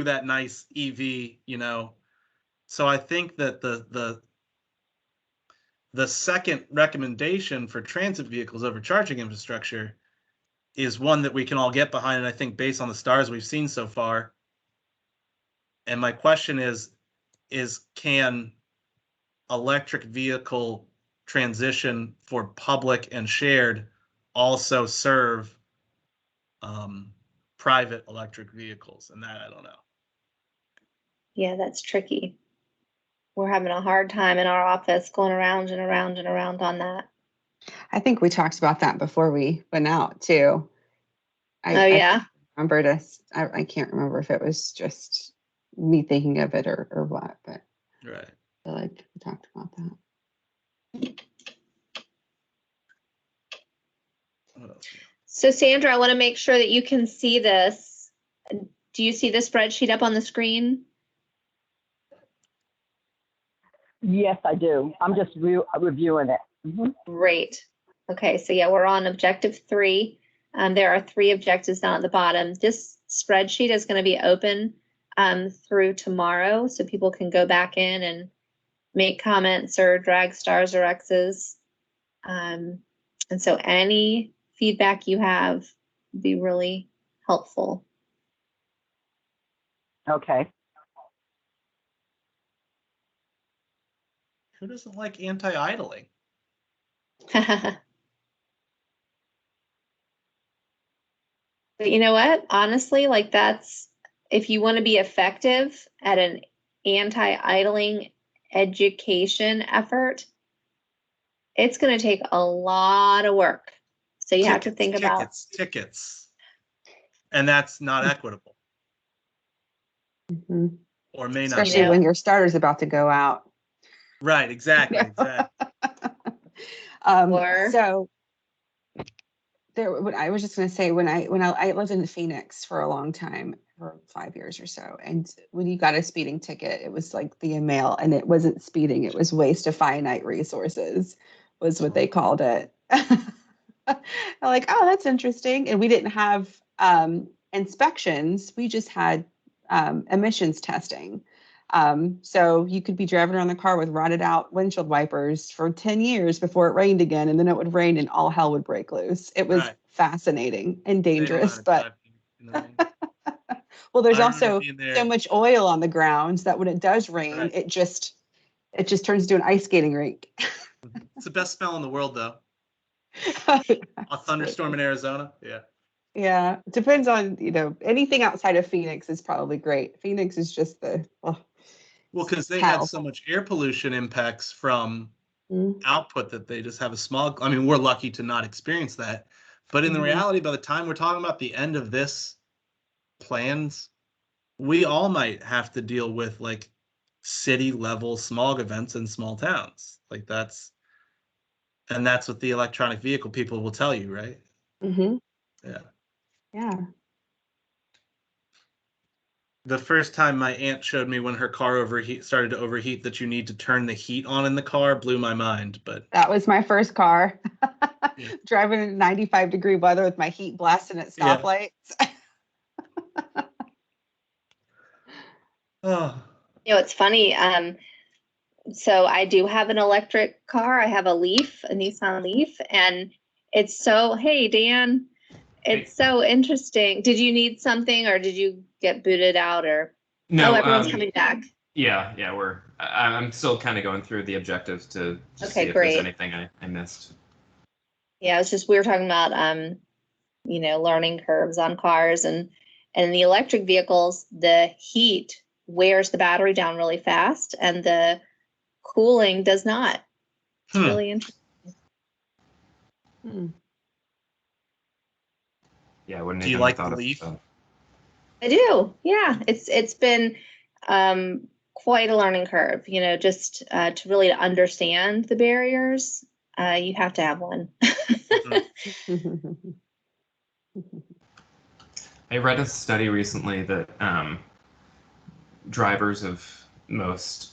that nice EV, you know. So I think that the second recommendation for transit vehicles over charging infrastructure is one that we can all get behind, and I think based on the stars we've seen so far. And my question is can electric vehicle transition for public and shared also serve private electric vehicles? And that I don't know. Yeah, that's tricky. We're having a hard time in our office going around and around and around on that. I think we talked about that before we went out too. Yeah. I can't remember if it was just me thinking of it or what, but Right. I feel like we talked about that. What else? So Sandra, I want to make sure that you can see this. Do you see the spreadsheet up on the screen? Yes, I do. I'm just reviewing it. Mm-hmm. Great. Okay, so yeah, we're on objective 3. There are 3 objectives down at the bottom. This spreadsheet is going to be open through tomorrow, so people can go back in and make comments or drag stars or X's. And so any feedback you have would be really helpful. Okay. Who doesn't like anti-idling? But you know what? Honestly, like that's, if you want to be effective at an anti-idling education effort, it's going to take a lot of work. So you have to think about tickets. And that's not equitable. Mm-hmm. Or may not. Especially when your starter's about to go out. Right, exactly. So I was just going to say, when I lived in Phoenix for a long time, for 5 years or so, and when you got a speeding ticket, it was like the email, and it wasn't speeding, it was waste of finite resources, was what they called it. I'm like, oh, that's interesting. And we didn't have inspections. We just had emissions testing. So you could be driving around the car with rotted out windshield wipers for 10 years before it rained again, and then it would rain and all hell would break loose. It was Right. fascinating and They know how dangerous, to but drive in the rain. well, there's I remember also being there. so much oil on the ground that when it does rain, Right. it just turns into an ice skating rink. It's the best smell in the world, though. A thunderstorm in Arizona. Yeah. Yeah, depends on, anything outside of Phoenix is probably great. Phoenix is just Well, because they hell. had so much air pollution impacts from Mm, output that they just have a smog. I mean, we're lucky to not experience that. But in the mhm. reality, by the time we're talking about the end of this plans, we all might have to deal with like city level smog events in small towns. Like and that's what the electronic vehicle people will tell you, right? Mhm. Yeah. Yeah. The first time my aunt showed me when her car started to overheat that you need to turn the heat on in the car blew my mind. But That was my first car. Yeah. Driving in 95-degree weather with my heat blasting at Yeah. stoplights. oh, It's funny. So I do have an electric car. I have a Nissan Leaf, and it's so, hey, Dan, it's so interesting. Did you need something, or did you get booted out, or? No, Oh, everyone's coming back. Yeah, I'm still kind of going through the objectives to just see Okay, if there's great. anything I missed. Yeah, it's just we were talking about learning curves on cars, and the electric vehicles, the heat wears the battery down really fast, and the cooling does not. It's really interesting. Hmm. Yeah, I wouldn't Do you even like have thought the of Leaf? that. I do. Yeah, it's been quite a learning curve. Just to really understand the barriers, you have to have one. I read a study recently that drivers of most,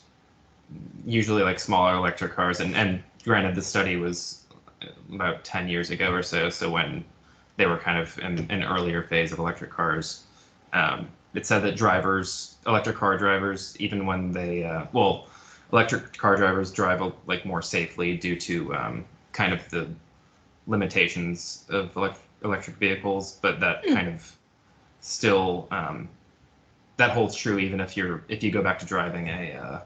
usually like smaller electric cars, and granted the study was about 10 years ago or so, so when they were kind of in an earlier phase of electric cars, it said that electric car drivers, even when they, electric car drivers drive like more safely due to kind of the limitations of electric vehicles, but that kind of still that holds true even if you go back to driving a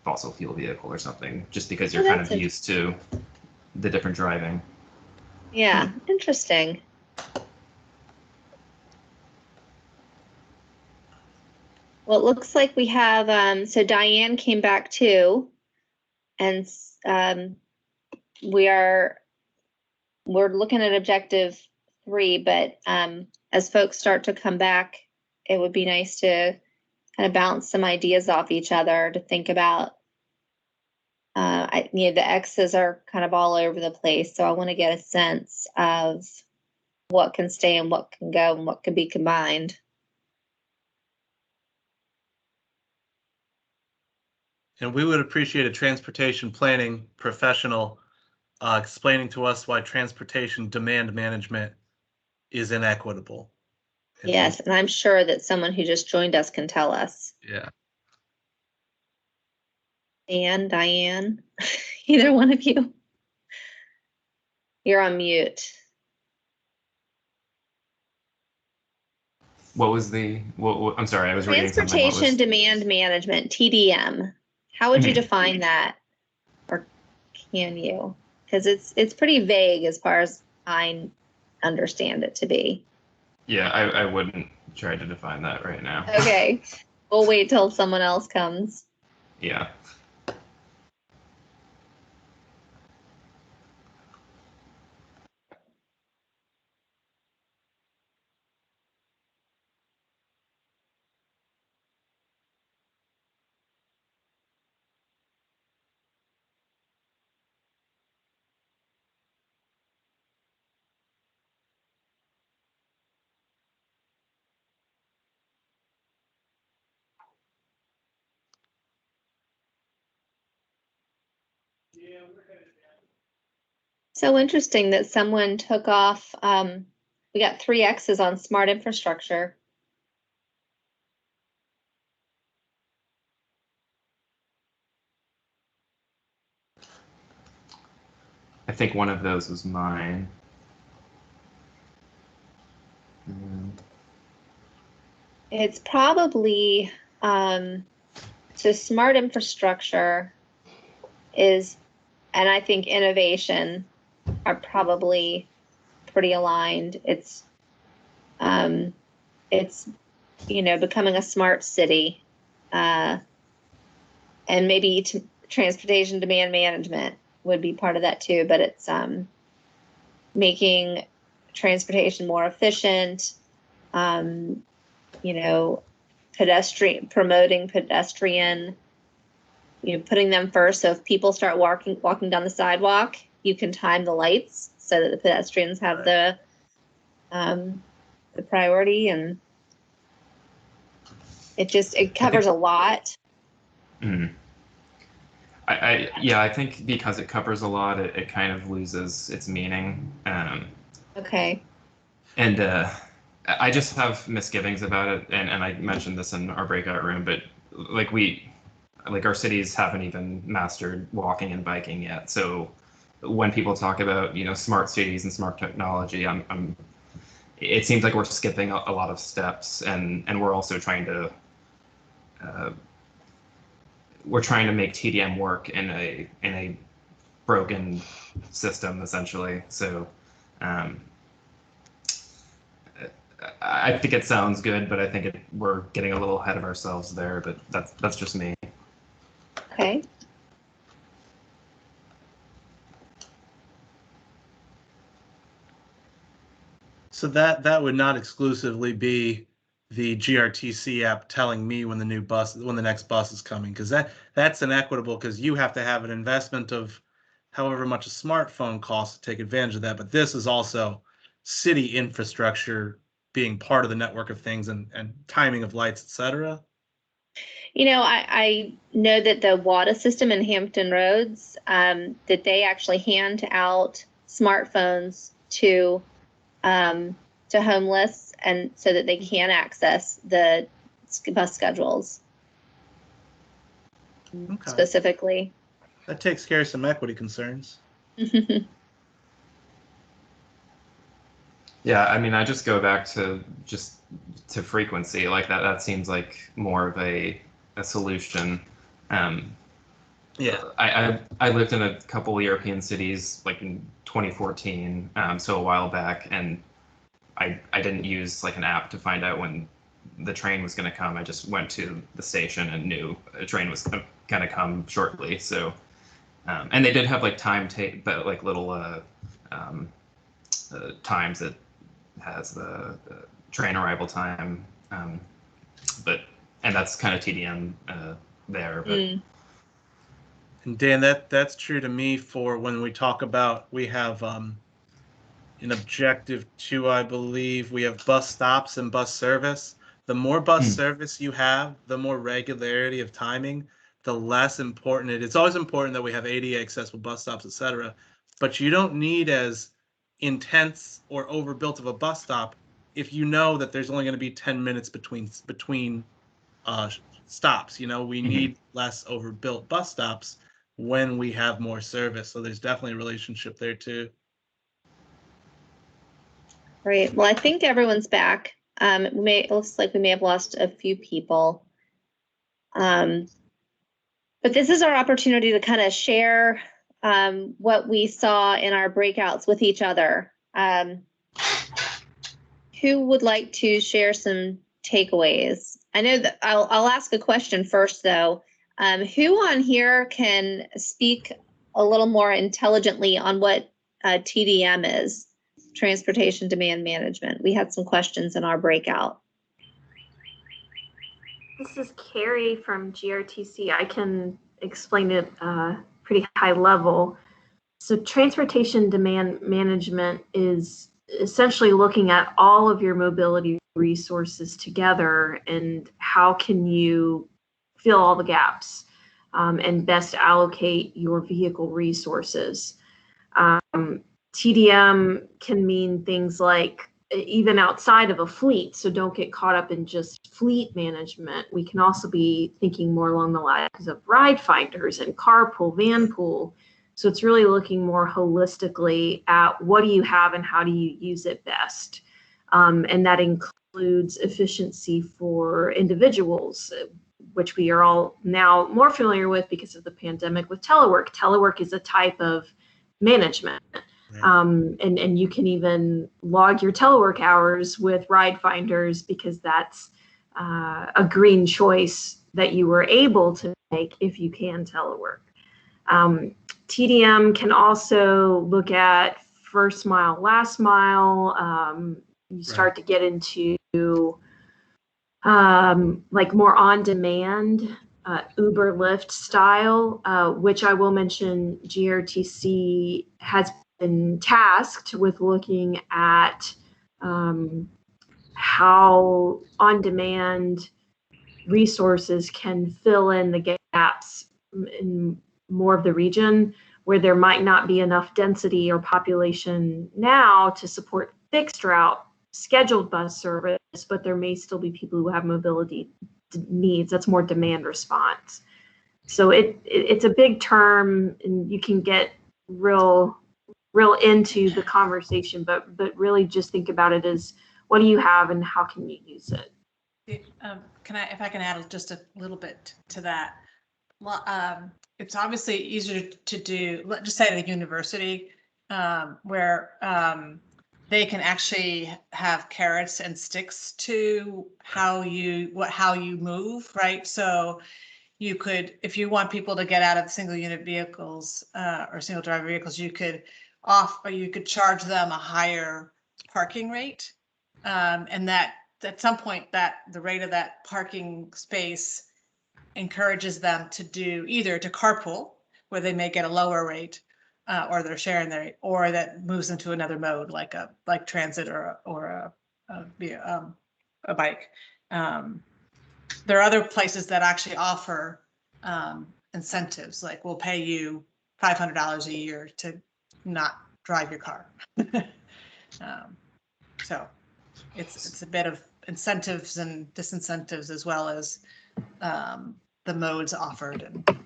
fossil fuel vehicle or something, just because you're kind of used to the different driving. Yeah, interesting. Well, it looks like we have, so Diane came back too, and we're looking at objective 3, but as folks start to come back, it would be nice to kind of bounce some ideas off each other to think about. The X's are kind of all over the place, so I want to get a sense of what can stay and what can go and what can be combined. And we would appreciate a transportation planning professional explaining to us why transportation demand management is inequitable. Yes, and I'm sure that someone who just joined us can tell us. Yeah. And Diane, either one of you. You're on mute. What was I'm sorry, I was reading something. Transportation demand management, TDM. How would you define that? Or can you? Because it's pretty vague as far as I understand it to be. Yeah, I wouldn't try to define that right now. Okay. We'll wait till someone else comes. Yeah. So interesting that someone took off, we got 3 X's on smart infrastructure. I think one of those was mine. Mm. It's probably, so smart infrastructure is, and I think innovation are probably pretty aligned. It's, becoming a smart city, and maybe transportation demand management would be part of that too, but it's making transportation more efficient, promoting pedestrian, putting them first. So if people start walking down the sidewalk, you can time the lights so that the pedestrians have the priority, and it covers a lot. Mm. I think because it covers a lot, it kind of loses its meaning. Okay. And I just have misgivings about it, and I mentioned this in our breakout room, but our cities haven't even mastered walking and biking yet. So when people talk about smart cities and smart technology, it seems like we're skipping a lot of steps, and we're also trying to make TDM work in a broken system, essentially. So I think it sounds good, but I think we're getting a little ahead of ourselves there. But that's just me. Okay. So that would not exclusively be the GRTC app telling me when the next bus is coming, because that's inequitable, because you have to have an investment of however much a smartphone costs to take advantage of that. But this is also city infrastructure being part of the network of things, and timing of lights, etc. I know that the water system in Hampton Roads, that they actually hand out smartphones to homeless, and so that they can access the bus schedules. Okay. Specifically. That takes care of some equity concerns. Yeah, I mean, I just go back to frequency. Like that seems like more of a solution. Yeah, I lived in a couple European cities like in 2014, so a while back, and I didn't use like an app to find out when the train was going to come. I just went to the station and knew a train was going to come shortly. So, and they did have like but like little times that has the train arrival time, and that's kind of TDM there. But. And Dan, that's true to me for when we talk about, we have in objective 2, I believe, we have bus stops and bus service. The more bus service you have, the more regularity of timing, the less important it is. It's always important that we have ADA accessible bus stops, etc. But you don't need as intense or overbuilt of a bus stop if you know that there's only going to be 10 minutes between stops. We need less overbuilt bus stops when we have more service. So there's definitely a relationship there too. Great. Well, I think everyone's back. It looks like we may have lost a few people. But this is our opportunity to kind of share what we saw in our breakouts with each other. Who would like to share some takeaways? I know that I'll ask a question first, though. Who on here can speak a little more intelligently on what TDM is, transportation demand management? We had some questions in our breakout. This is Carrie from GRTC. I can explain it pretty high level. So transportation demand management is essentially looking at all of your mobility resources together and how can you fill all the gaps and best allocate your vehicle resources. TDM can mean things like even outside of a fleet. So don't get caught up in just fleet management. We can also be thinking more along the lines of ride finders and carpool, van pool. So it's really looking more holistically at what do you have and how do you use it best. And that includes efficiency for individuals, which we are all now more familiar with because of the pandemic with telework. Telework is a type of management. And you can even log your telework hours with ride finders because that's a green choice that you were able to make if you can telework. TDM can also look at first mile, last mile. You start to get into like more on demand, Uber, Lyft style, which I will mention GRTC has been tasked with looking at how on-demand resources can fill in the gaps in more of the region where there might not be enough density or population now to support fixed route scheduled bus service, but there may still be people who have mobility needs. That's more demand response. So it's a big term, and you can get real into the conversation, but really just think about it as what do you have and how can you use it? If I can add just a little bit to that. It's obviously easier to do, let's just say at a university where they can actually have carrots and sticks to how you move, right? So you could, if you want people to get out of single unit vehicles or single driver vehicles, you could charge them a higher parking rate, and that at some point that the rate of that parking space encourages them to do either to carpool, where they may get a lower rate, or they're sharing their, or that moves them to another mode like transit or a bike. There are other places that actually offer incentives, like we'll pay you $500 a year to not drive your car. So it's a bit of incentives and disincentives as well as the modes offered. And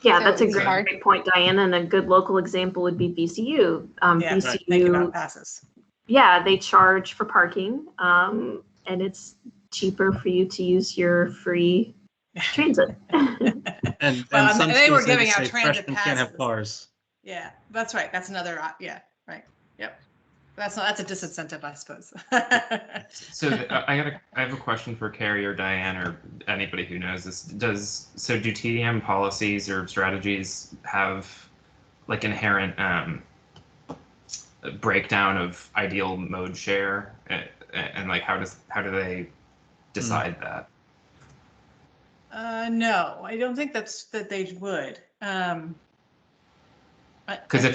yeah, that's a great point, Diana. And a good local example would be VCU. Yeah, VCU, right. Think about passes. Yeah, they charge for parking, and it's cheaper for you to use your free transit. And Well, some they were schools, giving just out say transit freshmen can't have passes. cars. Yeah, that's right. That's another. Yeah, right. Yep. That's a disincentive, I suppose. So I have a question for Carrie or Diane or anybody who knows this. Do TDM policies or strategies have like inherent breakdown of ideal mode share, and like how do they decide that? No, I don't think that they would. Because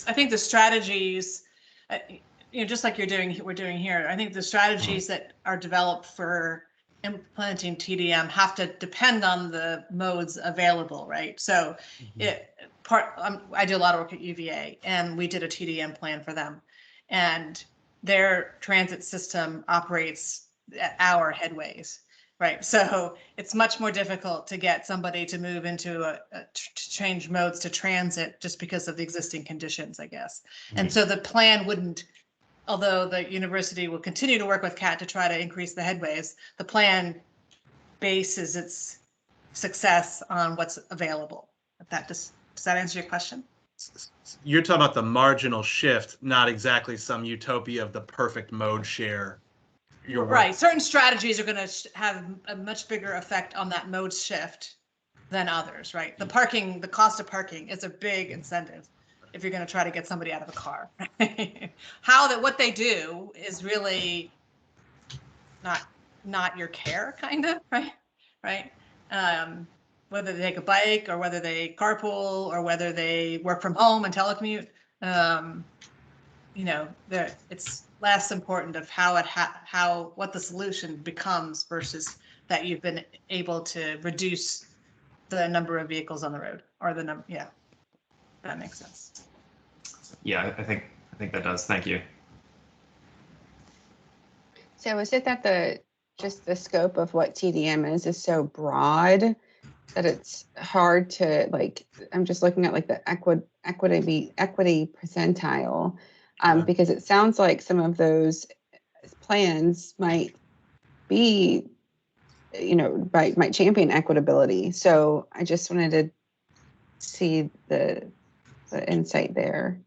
I think the strategies, just like we're doing here, I think the strategies that are developed for implementing TDM have to depend on the modes available, right? So I do a lot of work at UVA, and we did a TDM plan for them, and their transit system operates at hour headways. Right, so it's much more difficult to get somebody to move into to change modes to transit just because of the existing conditions, I guess. And so the plan wouldn't, although the university will continue to work with CAT to try to increase the headways, the plan bases its success on what's available. Does that answer your question? You're talking about the marginal shift, not exactly some utopia of the perfect mode share. Right. Certain strategies are going to have a much bigger effect on that mode shift than others, right? The cost of parking is a big incentive if you're going to try to get somebody out of a car. What they do is really not your care, kind of, right? Whether they take a bike or whether they carpool or whether they work from home and telecommute, it's less important of what the solution becomes versus that you've been able to reduce the number of vehicles on the road or the number. Yeah, that makes sense. Yeah, I think that does. Thank you. So is it that just the scope of what TDM is so broad that it's hard to, like, I'm just looking at like the equity percentile, Yeah. because it sounds like some of those plans might be, might champion equitability. So I just wanted to see the insight there.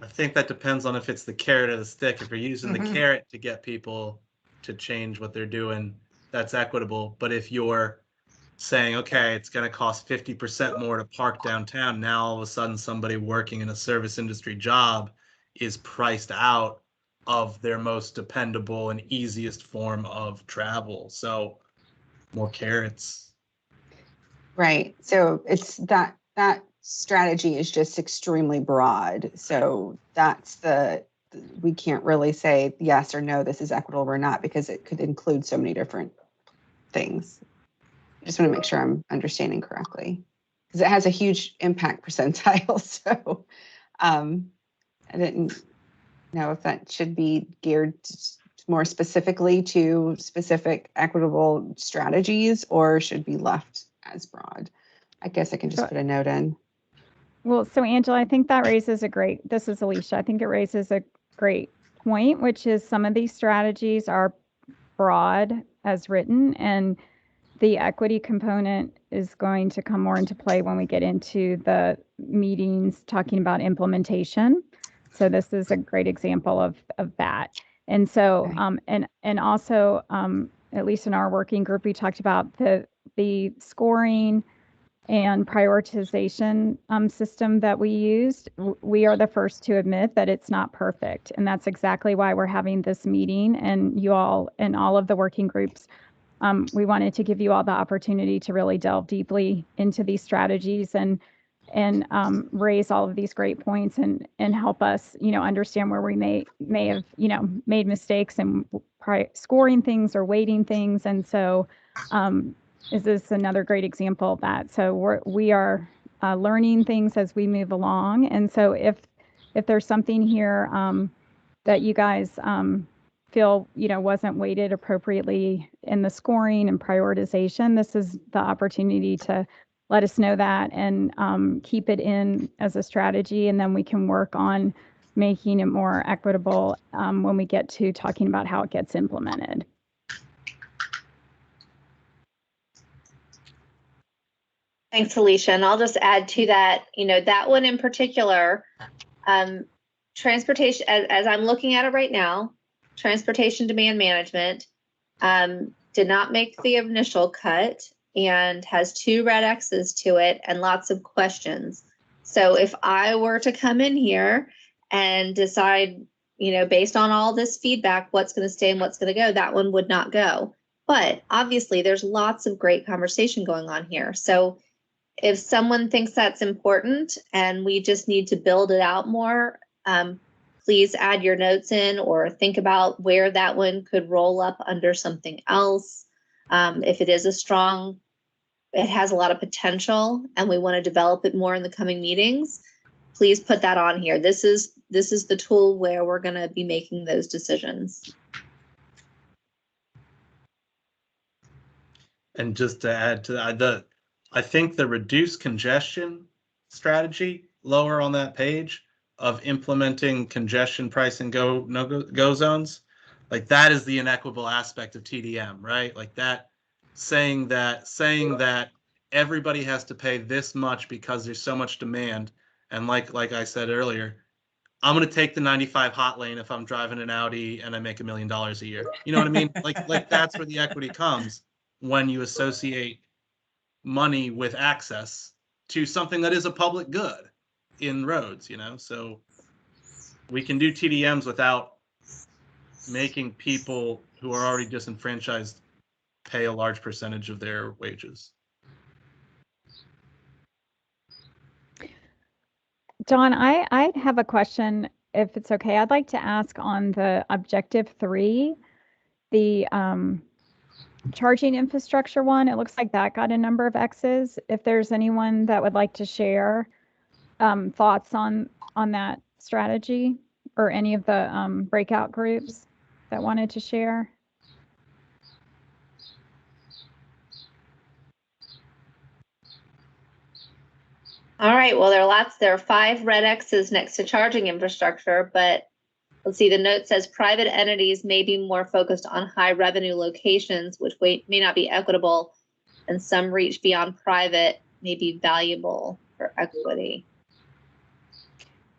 I think that depends on if it's the carrot or the stick. If you're using the carrot to get people to change what they're doing, that's equitable. But if you're saying, okay, it's going to cost 50% more to park downtown, now all of a sudden somebody working in a service industry job is priced out of their most dependable and easiest form of travel. So more carrots. Right. So it's that strategy is just extremely broad. So we can't really say yes or no, this is equitable or not, because it could include so many different things. I just want to make sure I'm understanding correctly, because it has a huge impact percentile. So I didn't know if that should be geared more specifically to specific equitable strategies or should be left as broad. I guess I can just put a note in. Well, so Angela, I think that raises this is Alicia. I think it raises a great point, which is some of these strategies are broad as written, and the equity component is going to come more into play when we get into the meetings talking about implementation. So this is a great example of that. And so, Okay. and also, at least in our working group, we talked about the scoring and prioritization system that we used. We are the first to admit that it's not perfect. And that's exactly why we're having this meeting. And you all and all of the working groups, we wanted to give you all the opportunity to really delve deeply into these strategies and raise all of these great points and help us, understand where we may have, made mistakes and scoring things or weighting things. And so, is this another great example of that? So we are learning things as we move along. And so if there's something here that you guys feel wasn't weighted appropriately in the scoring and prioritization, this is the opportunity to let us know that and keep it in as a strategy, and then we can work on making it more equitable when we get to talking about how it gets implemented. Thanks, Alicia. And I'll just add to that, that one in particular, transportation, as I'm looking at it right now, transportation demand management did not make the initial cut and has 2 red X's to it and lots of questions. So if I were to come in here and decide, based on all this feedback, what's going to stay and what's going to go, that one would not go. But obviously there's lots of great conversation going on here. So if someone thinks that's important and we just need to build it out more, please add your notes in or think about where that one could roll up under something else. If it is it has a lot of potential and we want to develop it more in the coming meetings, please put that on here. This is the tool where we're going to be making those decisions. And just to add to that, I think the reduced congestion strategy lower on that page of implementing congestion pricing go zones, like that is the inequitable aspect of TDM, right? Like that saying that everybody has to pay this much because there's so much demand. And like I said earlier, I'm going to take the 95 hot lane if I'm driving an Audi and I make $1 million a year. You know what I mean? Like that's where the equity comes when you associate money with access to something that is a public good in roads, so we can do TDMs without making people who are already disenfranchised pay a large percentage of their wages. John, I have a question, if it's okay. I'd like to ask on the objective 3, the charging infrastructure one. It looks like that got a number of X's. If there's anyone that would like to share thoughts on that strategy, or any of the breakout groups that wanted to share? All right, well, there are 5 red X's next to charging infrastructure, but let's see, the note says private entities may be more focused on high revenue locations, which may not be equitable, and some reach beyond private may be valuable for equity.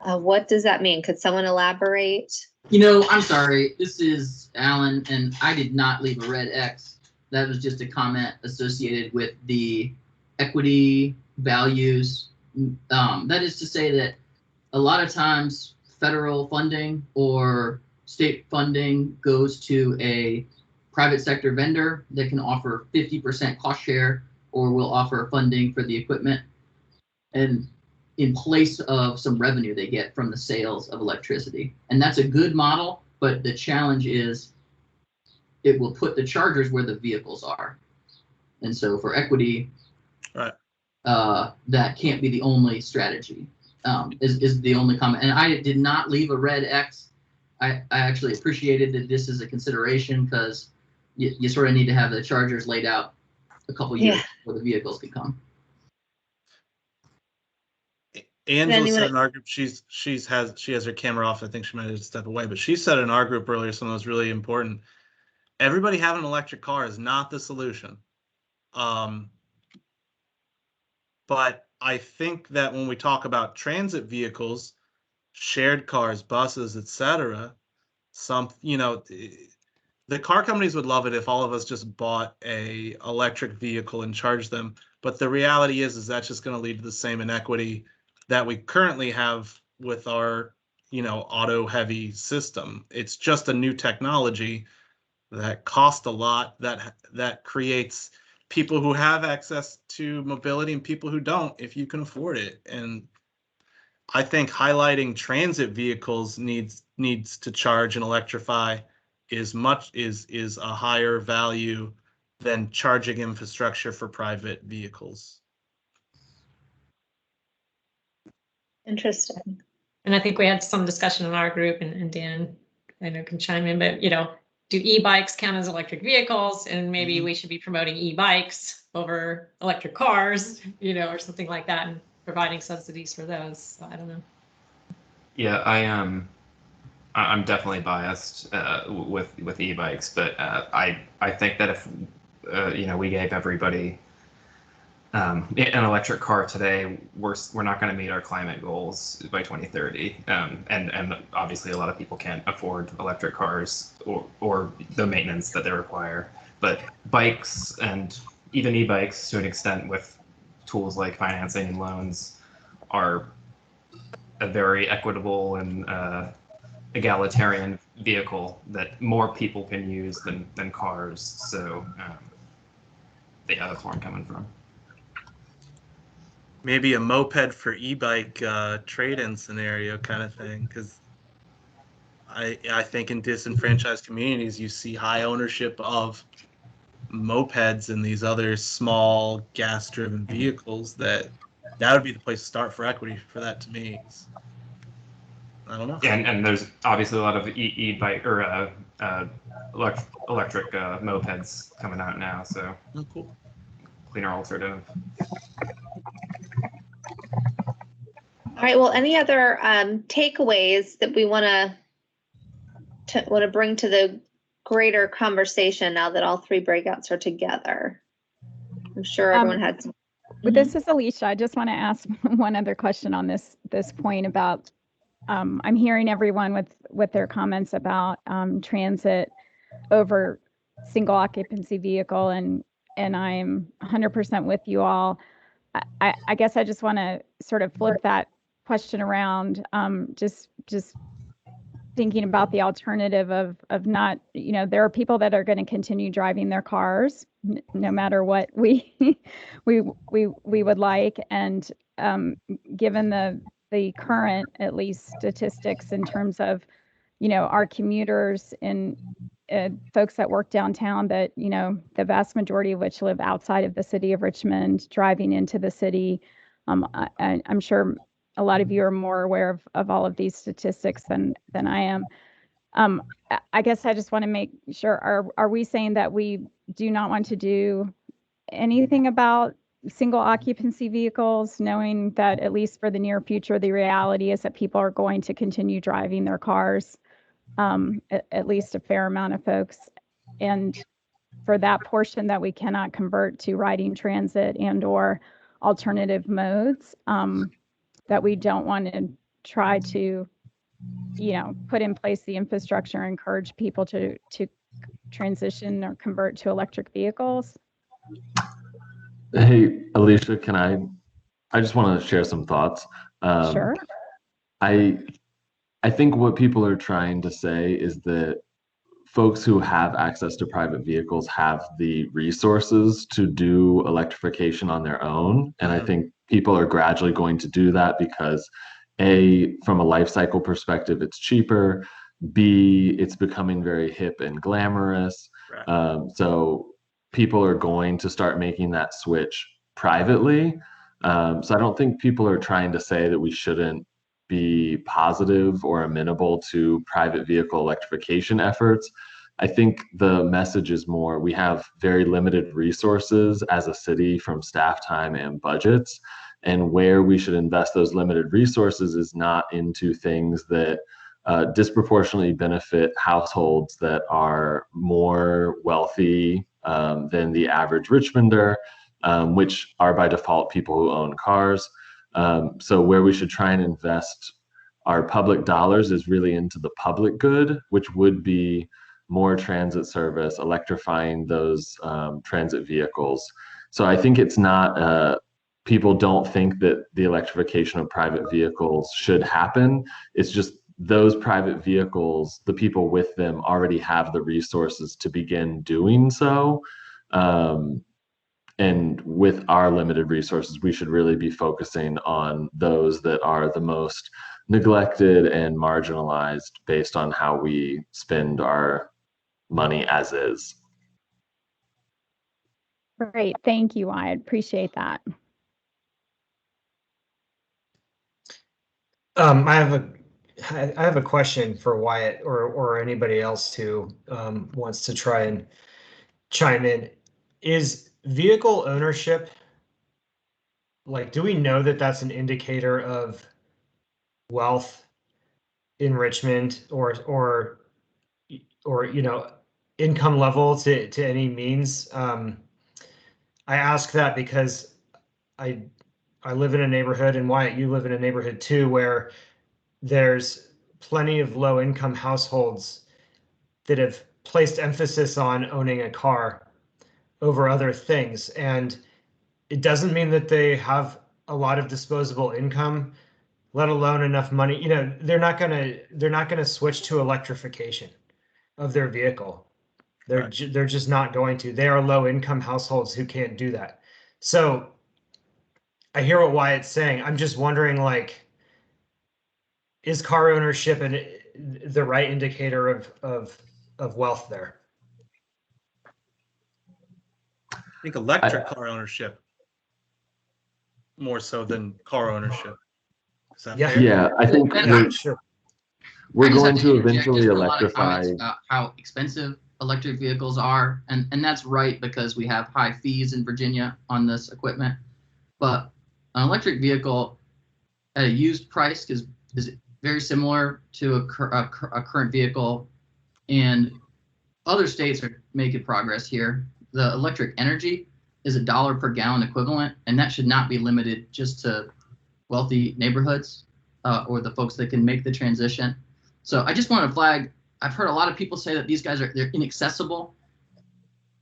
What does that mean? Could someone elaborate? You know, I'm sorry, this is Alan, and I did not leave a red X. That was just a comment associated with the equity values. That is to say that a lot of times federal funding or state funding goes to a private sector vendor that can offer 50% cost share, or will offer funding for the equipment, and in place of some revenue they get from the sales of electricity. And that's a good model, but the challenge is it will put the chargers where the vehicles are. And so for equity, right, that can't be the only strategy, is the only comment. And I did not leave a red X. I actually appreciated that this is a consideration, because you sort of need to have the chargers laid out a couple years before the vehicles can come. Angela said in our group, she has her camera off. I think she might have to step away, but she said in our group earlier something that was really important. Everybody having an electric car is not the solution. But I think that when we talk about transit vehicles, shared cars, buses, etc., the car companies would love it if all of us just bought a electric vehicle and charged them. But the reality is that's just going to lead to the same inequity that we currently have with our, auto heavy system. It's just a new technology that costs a lot, that creates people who have access to mobility and people who don't, if you can afford it. And I think highlighting transit vehicles needs to charge and electrify is a higher value than charging infrastructure for private vehicles. Interesting. And I think we had some discussion in our group, and Dan, I know, can chime in, but do e-bikes count as electric vehicles? And maybe we should be promoting e-bikes over electric cars, or something like that, and providing subsidies for those. So I don't know. Yeah, I'm definitely biased with e-bikes, but I think that if we gave everybody an electric car today, we're not going to meet our climate goals by 2030, and obviously a lot of people can't afford electric cars or the maintenance that they require. But bikes, and even e-bikes to an extent with tools like financing and loans, are a very equitable and egalitarian vehicle that more people can use than cars. So that's where I'm coming from. Maybe a moped for e-bike trade-in scenario kind of thing, because I think in disenfranchised communities you see high ownership of mopeds and these other small gas-driven vehicles. That would be the place to start for equity for that, to me. I don't know. And there's obviously a lot of e-bike or electric mopeds coming out now, so cool. Cleaner alternative. All right. Well, any other takeaways that we want to bring to the greater conversation now that all 3 breakouts are together? I'm sure everyone had some. This is Alicia. I just want to ask one other question on this point about. I'm hearing everyone with their comments about transit over single occupancy vehicle, and I'm 100% with you all. I guess I just want to sort of flip that question around, just thinking about the alternative of not, there are people that are going to continue driving their cars no matter what we would like, and given the current, at least, statistics in terms of our commuters and folks that work downtown, that the vast majority of which live outside of the city of Richmond, driving into the city. I'm sure a lot of you are more aware of all of these statistics than I am. I guess I just want to make sure, are we saying that we do not want to do anything about single occupancy vehicles, knowing that at least for the near future, the reality is that people are going to continue driving their cars, at least a fair amount of folks. And for that portion that we cannot convert to riding transit and or alternative modes, that we don't want to try to, put in place the infrastructure, encourage people to transition or convert to electric vehicles. Hey, Alicia, I just want to share some thoughts. Sure. I think what people are trying to say is that folks who have access to private vehicles have the resources to do electrification on their own. And I think people are gradually going to do that because A, from a life cycle perspective, it's cheaper. B, it's becoming very hip and glamorous. Right. So people are going to start making that switch privately. So I don't think people are trying to say that we shouldn't be positive or amenable to private vehicle electrification efforts. I think the message is more, we have very limited resources as a city from staff time and budgets, and where we should invest those limited resources is not into things that disproportionately benefit households that are more wealthy than the average Richmonder, which are by default people who own cars. So where we should try and invest our public dollars is really into the public good, which would be more transit service, electrifying those transit vehicles. So I think it's not, people don't think that the electrification of private vehicles should happen. It's just those private vehicles, the people with them already have the resources to begin doing so. And with our limited resources, we should really be focusing on those that are the most neglected and marginalized based on how we spend our money as is. Great, thank you, I appreciate that. I have a question for Wyatt or anybody else who wants to try and chime in. Is vehicle ownership, like, do we know that that's an indicator of wealth in Richmond or income level to any means? I ask that because I live in a neighborhood, and Wyatt, you live in a neighborhood too, where there's plenty of low income households that have placed emphasis on owning a car over other things. And it doesn't mean that they have a lot of disposable income, let alone enough money. They're not gonna switch to electrification of their vehicle. They're just not going to. They are low income households who can't do that. So I hear what Wyatt's saying. I'm just wondering, like, is car ownership the right indicator of wealth there? I think electric car ownership more so than car ownership. Is that fair? Yeah, I think we're going to eventually electrify. How expensive electric vehicles are, and that's right, because we have high fees in Virginia on this equipment. But an electric vehicle at a used price is very similar to a current vehicle, and other states are making progress here. The electric energy is $1 per gallon equivalent, and that should not be limited just to wealthy neighborhoods or the folks that can make the transition. So I just want to flag, I've heard a lot of people say that these guys they're inaccessible,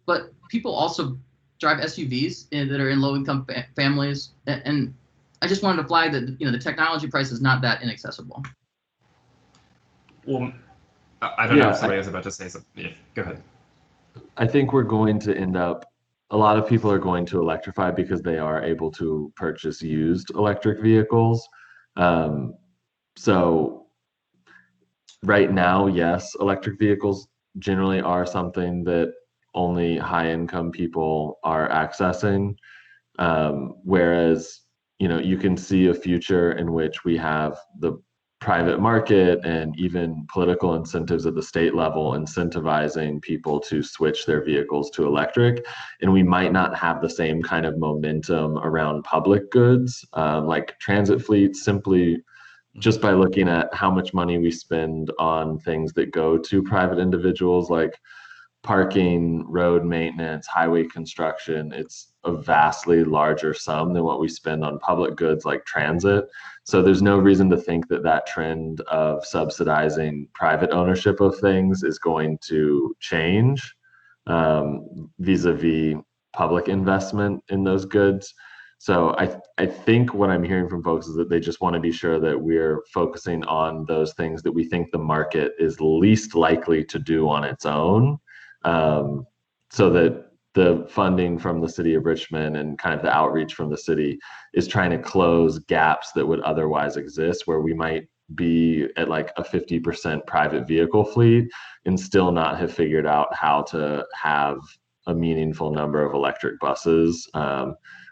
but people also drive SUVs that are in low-income families, and I just wanted to flag that the technology price is not that inaccessible. Well, I don't know if somebody was about to say something. Yeah, go ahead. I think we're going to end up, a lot of people are going to electrify because they are able to purchase used electric vehicles. So right now, yes, electric vehicles generally are something that only high income people are accessing. Whereas you can see a future in which we have the private market and even political incentives at the state level incentivizing people to switch their vehicles to electric. And we might not have the same kind of momentum around public goods, like transit fleets, simply just by looking at how much money we spend on things that go to private individuals, like parking, road maintenance, highway construction. It's a vastly larger sum than what we spend on public goods like transit. So there's no reason to think that that trend of subsidizing private ownership of things is going to change vis-a-vis public investment in those goods. So I think what I'm hearing from folks is that they just want to be sure that we're focusing on those things that we think the market is least likely to do on its own, so that the funding from the city of Richmond and kind of the outreach from the city is trying to close gaps that would otherwise exist, where we might be at like a 50% private vehicle fleet and still not have figured out how to have a meaningful number of electric buses,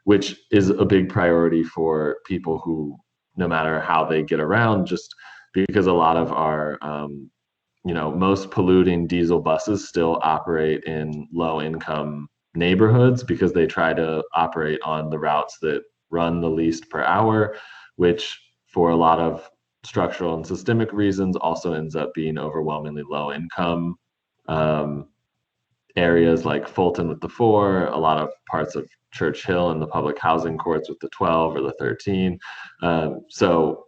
which is a big priority for people who, no matter how they get around, just because a lot of our most polluting diesel buses still operate in low income neighborhoods because they try to operate on the routes that run the least per hour, which for a lot of structural and systemic reasons also ends up being overwhelmingly low income areas like Fulton with the 4, a lot of parts of Church Hill and the public housing courts with the 12 or the 13. So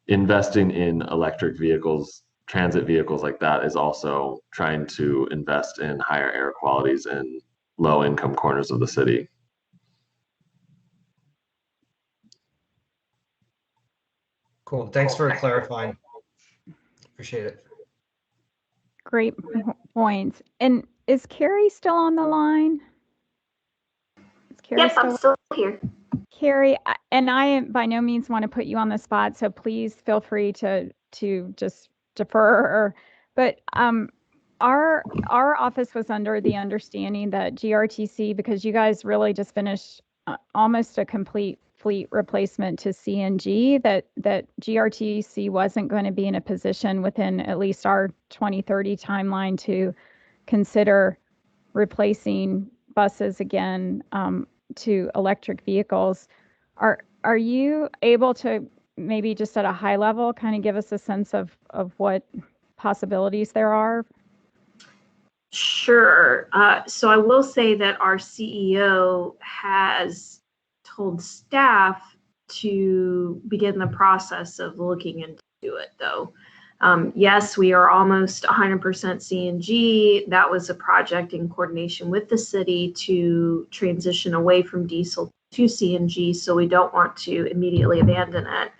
investing in electric vehicles, transit vehicles like that, is also trying to invest in higher air qualities in low income corners of the city. Cool. Thanks for clarifying. Appreciate it. Great points. And is Carrie still on the line? Is Carrie Yes, I'm still here. Carrie, and I by no means want to put you on the spot, so please feel free to just defer. But our office was under the understanding that GRTC, because you guys really just finished almost a complete fleet replacement to CNG, that GRTC wasn't going to be in a position within at least our 2030 timeline to consider replacing buses again to electric vehicles. Are you able to maybe just at a high level kind of give us a sense of what possibilities there are? Sure. So I will say that our CEO has told staff to begin the process of looking into it, though. Yes, we are almost 100% CNG. That was a project in coordination with the city to transition away from diesel to CNG, so we don't want to immediately abandon it.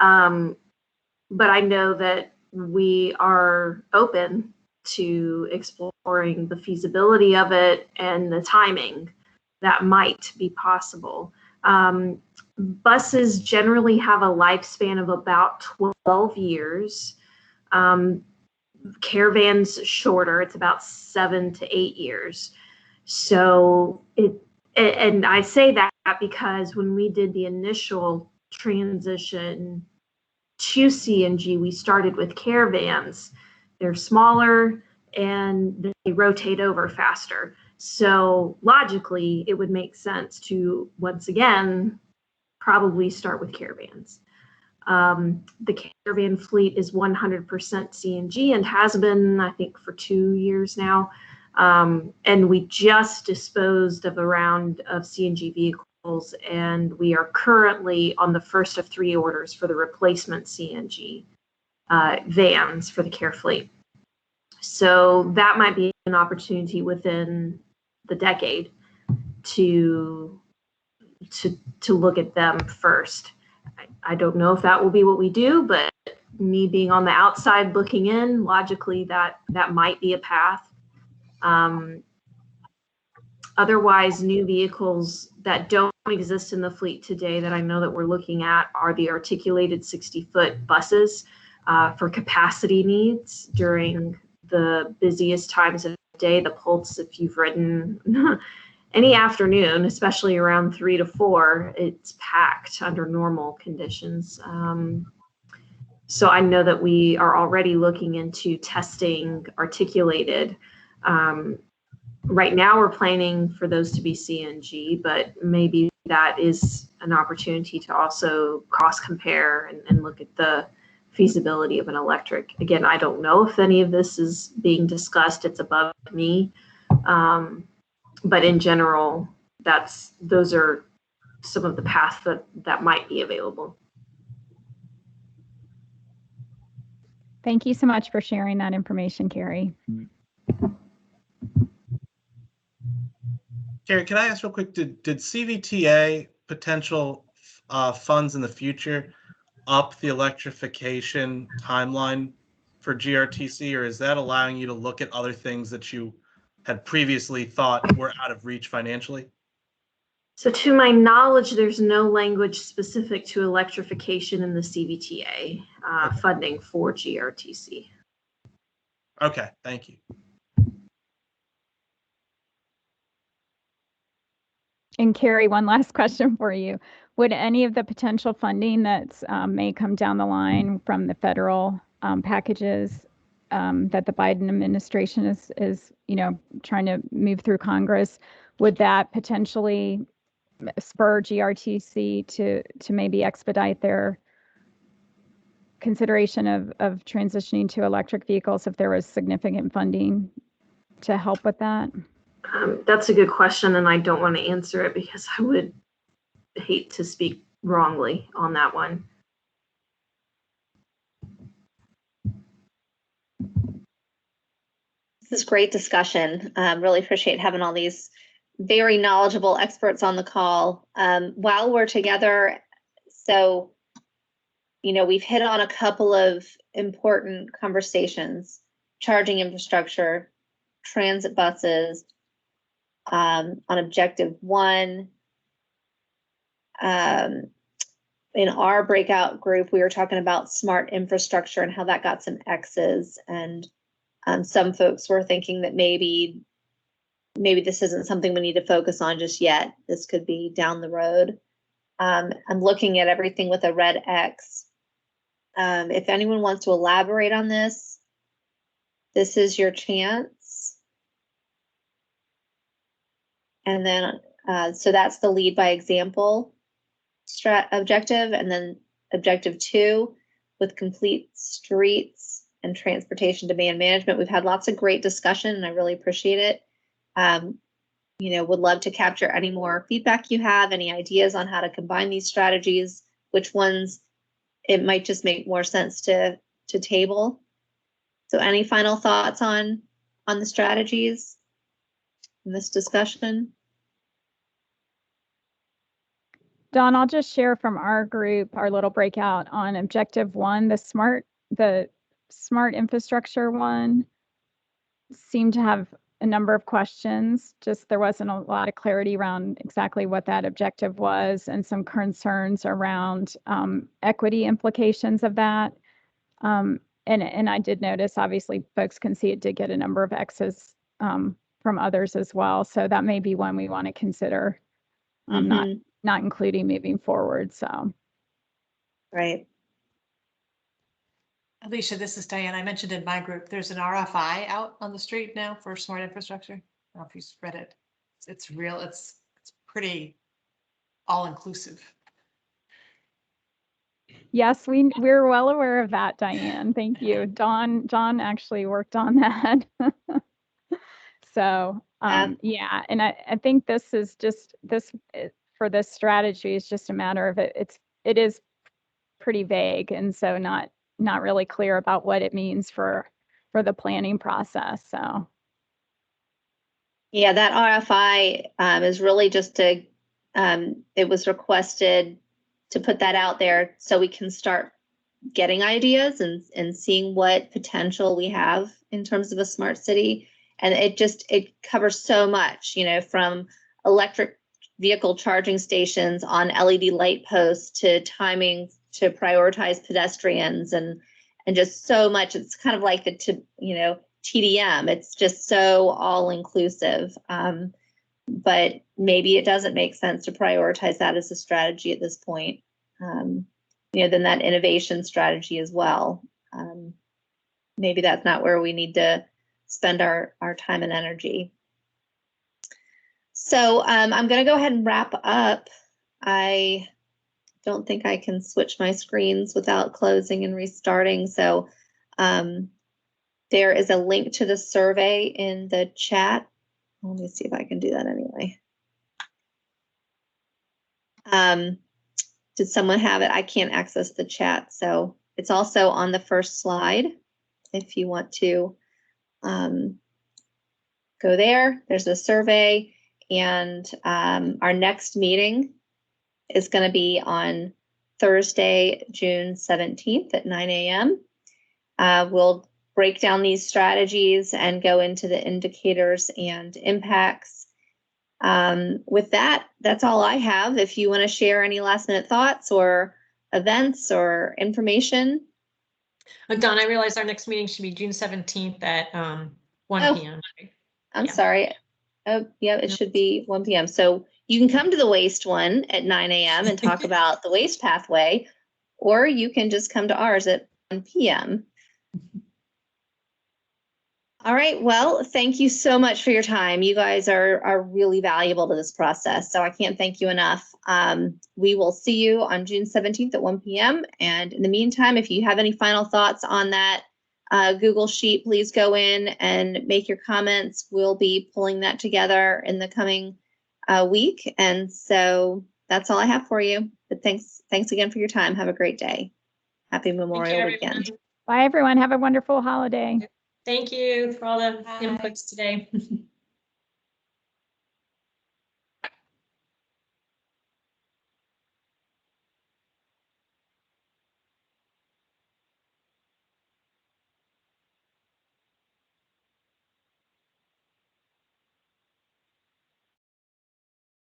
But I know that we are open to exploring the feasibility of it and the timing that might be possible. Buses generally have a lifespan of about 12 years. Caravans shorter, it's about 7 to 8 years. So and I say that because when we did the initial transition to CNG, we started with caravans. They're smaller and they rotate over faster. So logically, it would make sense to, once again, probably start with caravans. The caravan fleet is 100% CNG and has been, I think, for 2 years now. And we just disposed of a round of CNG vehicles, and we are currently on the first of 3 orders for the replacement CNG vans for the care fleet. So that might be an opportunity within the decade to look at them first. I don't know if that will be what we do, but me being on the outside looking in, logically that might be a path. Otherwise, new vehicles that don't exist in the fleet today that I know that we're looking at are the articulated 60-foot buses for capacity needs during the busiest times of the day. The Pulse, if you've ridden any afternoon, especially around 3 to 4, it's packed under normal conditions. So I know that we are already looking into testing articulated. Right now we're planning for those to be CNG, but maybe that is an opportunity to also cross compare and look at the feasibility of an electric. Again, I don't know if any of this is being discussed. It's above me. But in general, those are some of the paths that might be available. Thank you so much for sharing that information, Carrie. Carrie, can I ask real quick, did CVTA potential funds in the future up the electrification timeline for GRTC, or is that allowing you to look at other things that you had previously thought were out of reach financially? So to my knowledge, there's no language specific to electrification in the CVTA funding for GRTC. Okay, thank you. And Carrie, one last question for you. Would any of the potential funding that may come down the line from the federal packages that the Biden administration is trying to move through Congress, would that potentially spur GRTC to maybe expedite their consideration of transitioning to electric vehicles if there was significant funding to help with that? That's a good question, and I don't want to answer it because I would hate to speak wrongly on that one. This is great discussion. Really appreciate having all these very knowledgeable experts on the call. While we're together, so, we've hit on a couple of important conversations: charging infrastructure, transit buses. On objective 1, in our breakout group, we were talking about smart infrastructure and how that got some X's, and some folks were thinking that maybe this isn't something we need to focus on just yet. This could be down the road. I'm looking at everything with a red X. If anyone wants to elaborate on this is your chance. And then, so that's the lead by example objective. And then objective 2 with complete streets and transportation demand management. We've had lots of great discussion and I really appreciate it. Would love to capture any more feedback you have, any ideas on how to combine these strategies, which ones it might just make more sense to table. So any final thoughts on the strategies in this discussion? Dawn, I'll just share from our group, our little breakout on objective 1, the smart infrastructure one seemed to have a number of questions. Just there wasn't a lot of clarity around exactly what that objective was, and some concerns around equity implications of that. And I did notice, obviously, folks can see it did get a number of X's from others as well. So that may be one we want to consider, not including moving forward. So, right. Alicia, this is Diane. I mentioned in my group, there's an RFI out on the street now for smart infrastructure. I don't know if you've read it. It's real. It's pretty all-inclusive. Yes, we're well aware of that, Diane. Thank you. John actually worked on that. So yeah, and I think this is just for this strategy is just a matter of it is pretty vague, and so not really clear about what it means for the planning process. So yeah, that RFI is really just it was requested to put that out there so we can start getting ideas and seeing what potential we have in terms of a smart city. And it covers so much, from electric vehicle charging stations on LED light posts to timing to prioritize pedestrians and just so much. It's kind of like the TDM. It's just so all inclusive. but maybe it doesn't make sense to prioritize that as a strategy at this point. Then that innovation strategy as well. Maybe that's not where we need to spend our time and energy. So I'm going to go ahead and wrap up. I don't think I can switch my screens without closing and restarting. So there is a link to the survey in the chat. Let me see if I can do that anyway. Did someone have it? I can't access the chat. So it's also on the first slide. If you want to go there, there's a survey. And our next meeting is going to be on Thursday, June 17th at 9 a.m. We'll break down these strategies and go into the indicators and impacts. With that, that's all I have. If you want to share any last minute thoughts or events or information. Dawn, I realize our next meeting should be June 17th at 1 p.m. I'm sorry. Oh, yeah, it should be 1 p.m. So you can come to the waste one at 9 a.m. and talk about the waste pathway, or you can just come to ours at 1 p.m. All right. Well, thank you so much for your time. You guys are really valuable to this process, so I can't thank you enough. We will see you on June 17th at 1 p.m. And in the meantime, if you have any final thoughts on that Google Sheet, please go in and make your comments. We'll be pulling that together in the coming week. And so that's all I have for you. But thanks again for your time. Have a great day. Happy Memorial Weekend. Bye, everyone. Have a wonderful holiday. Thank you for all the inputs today.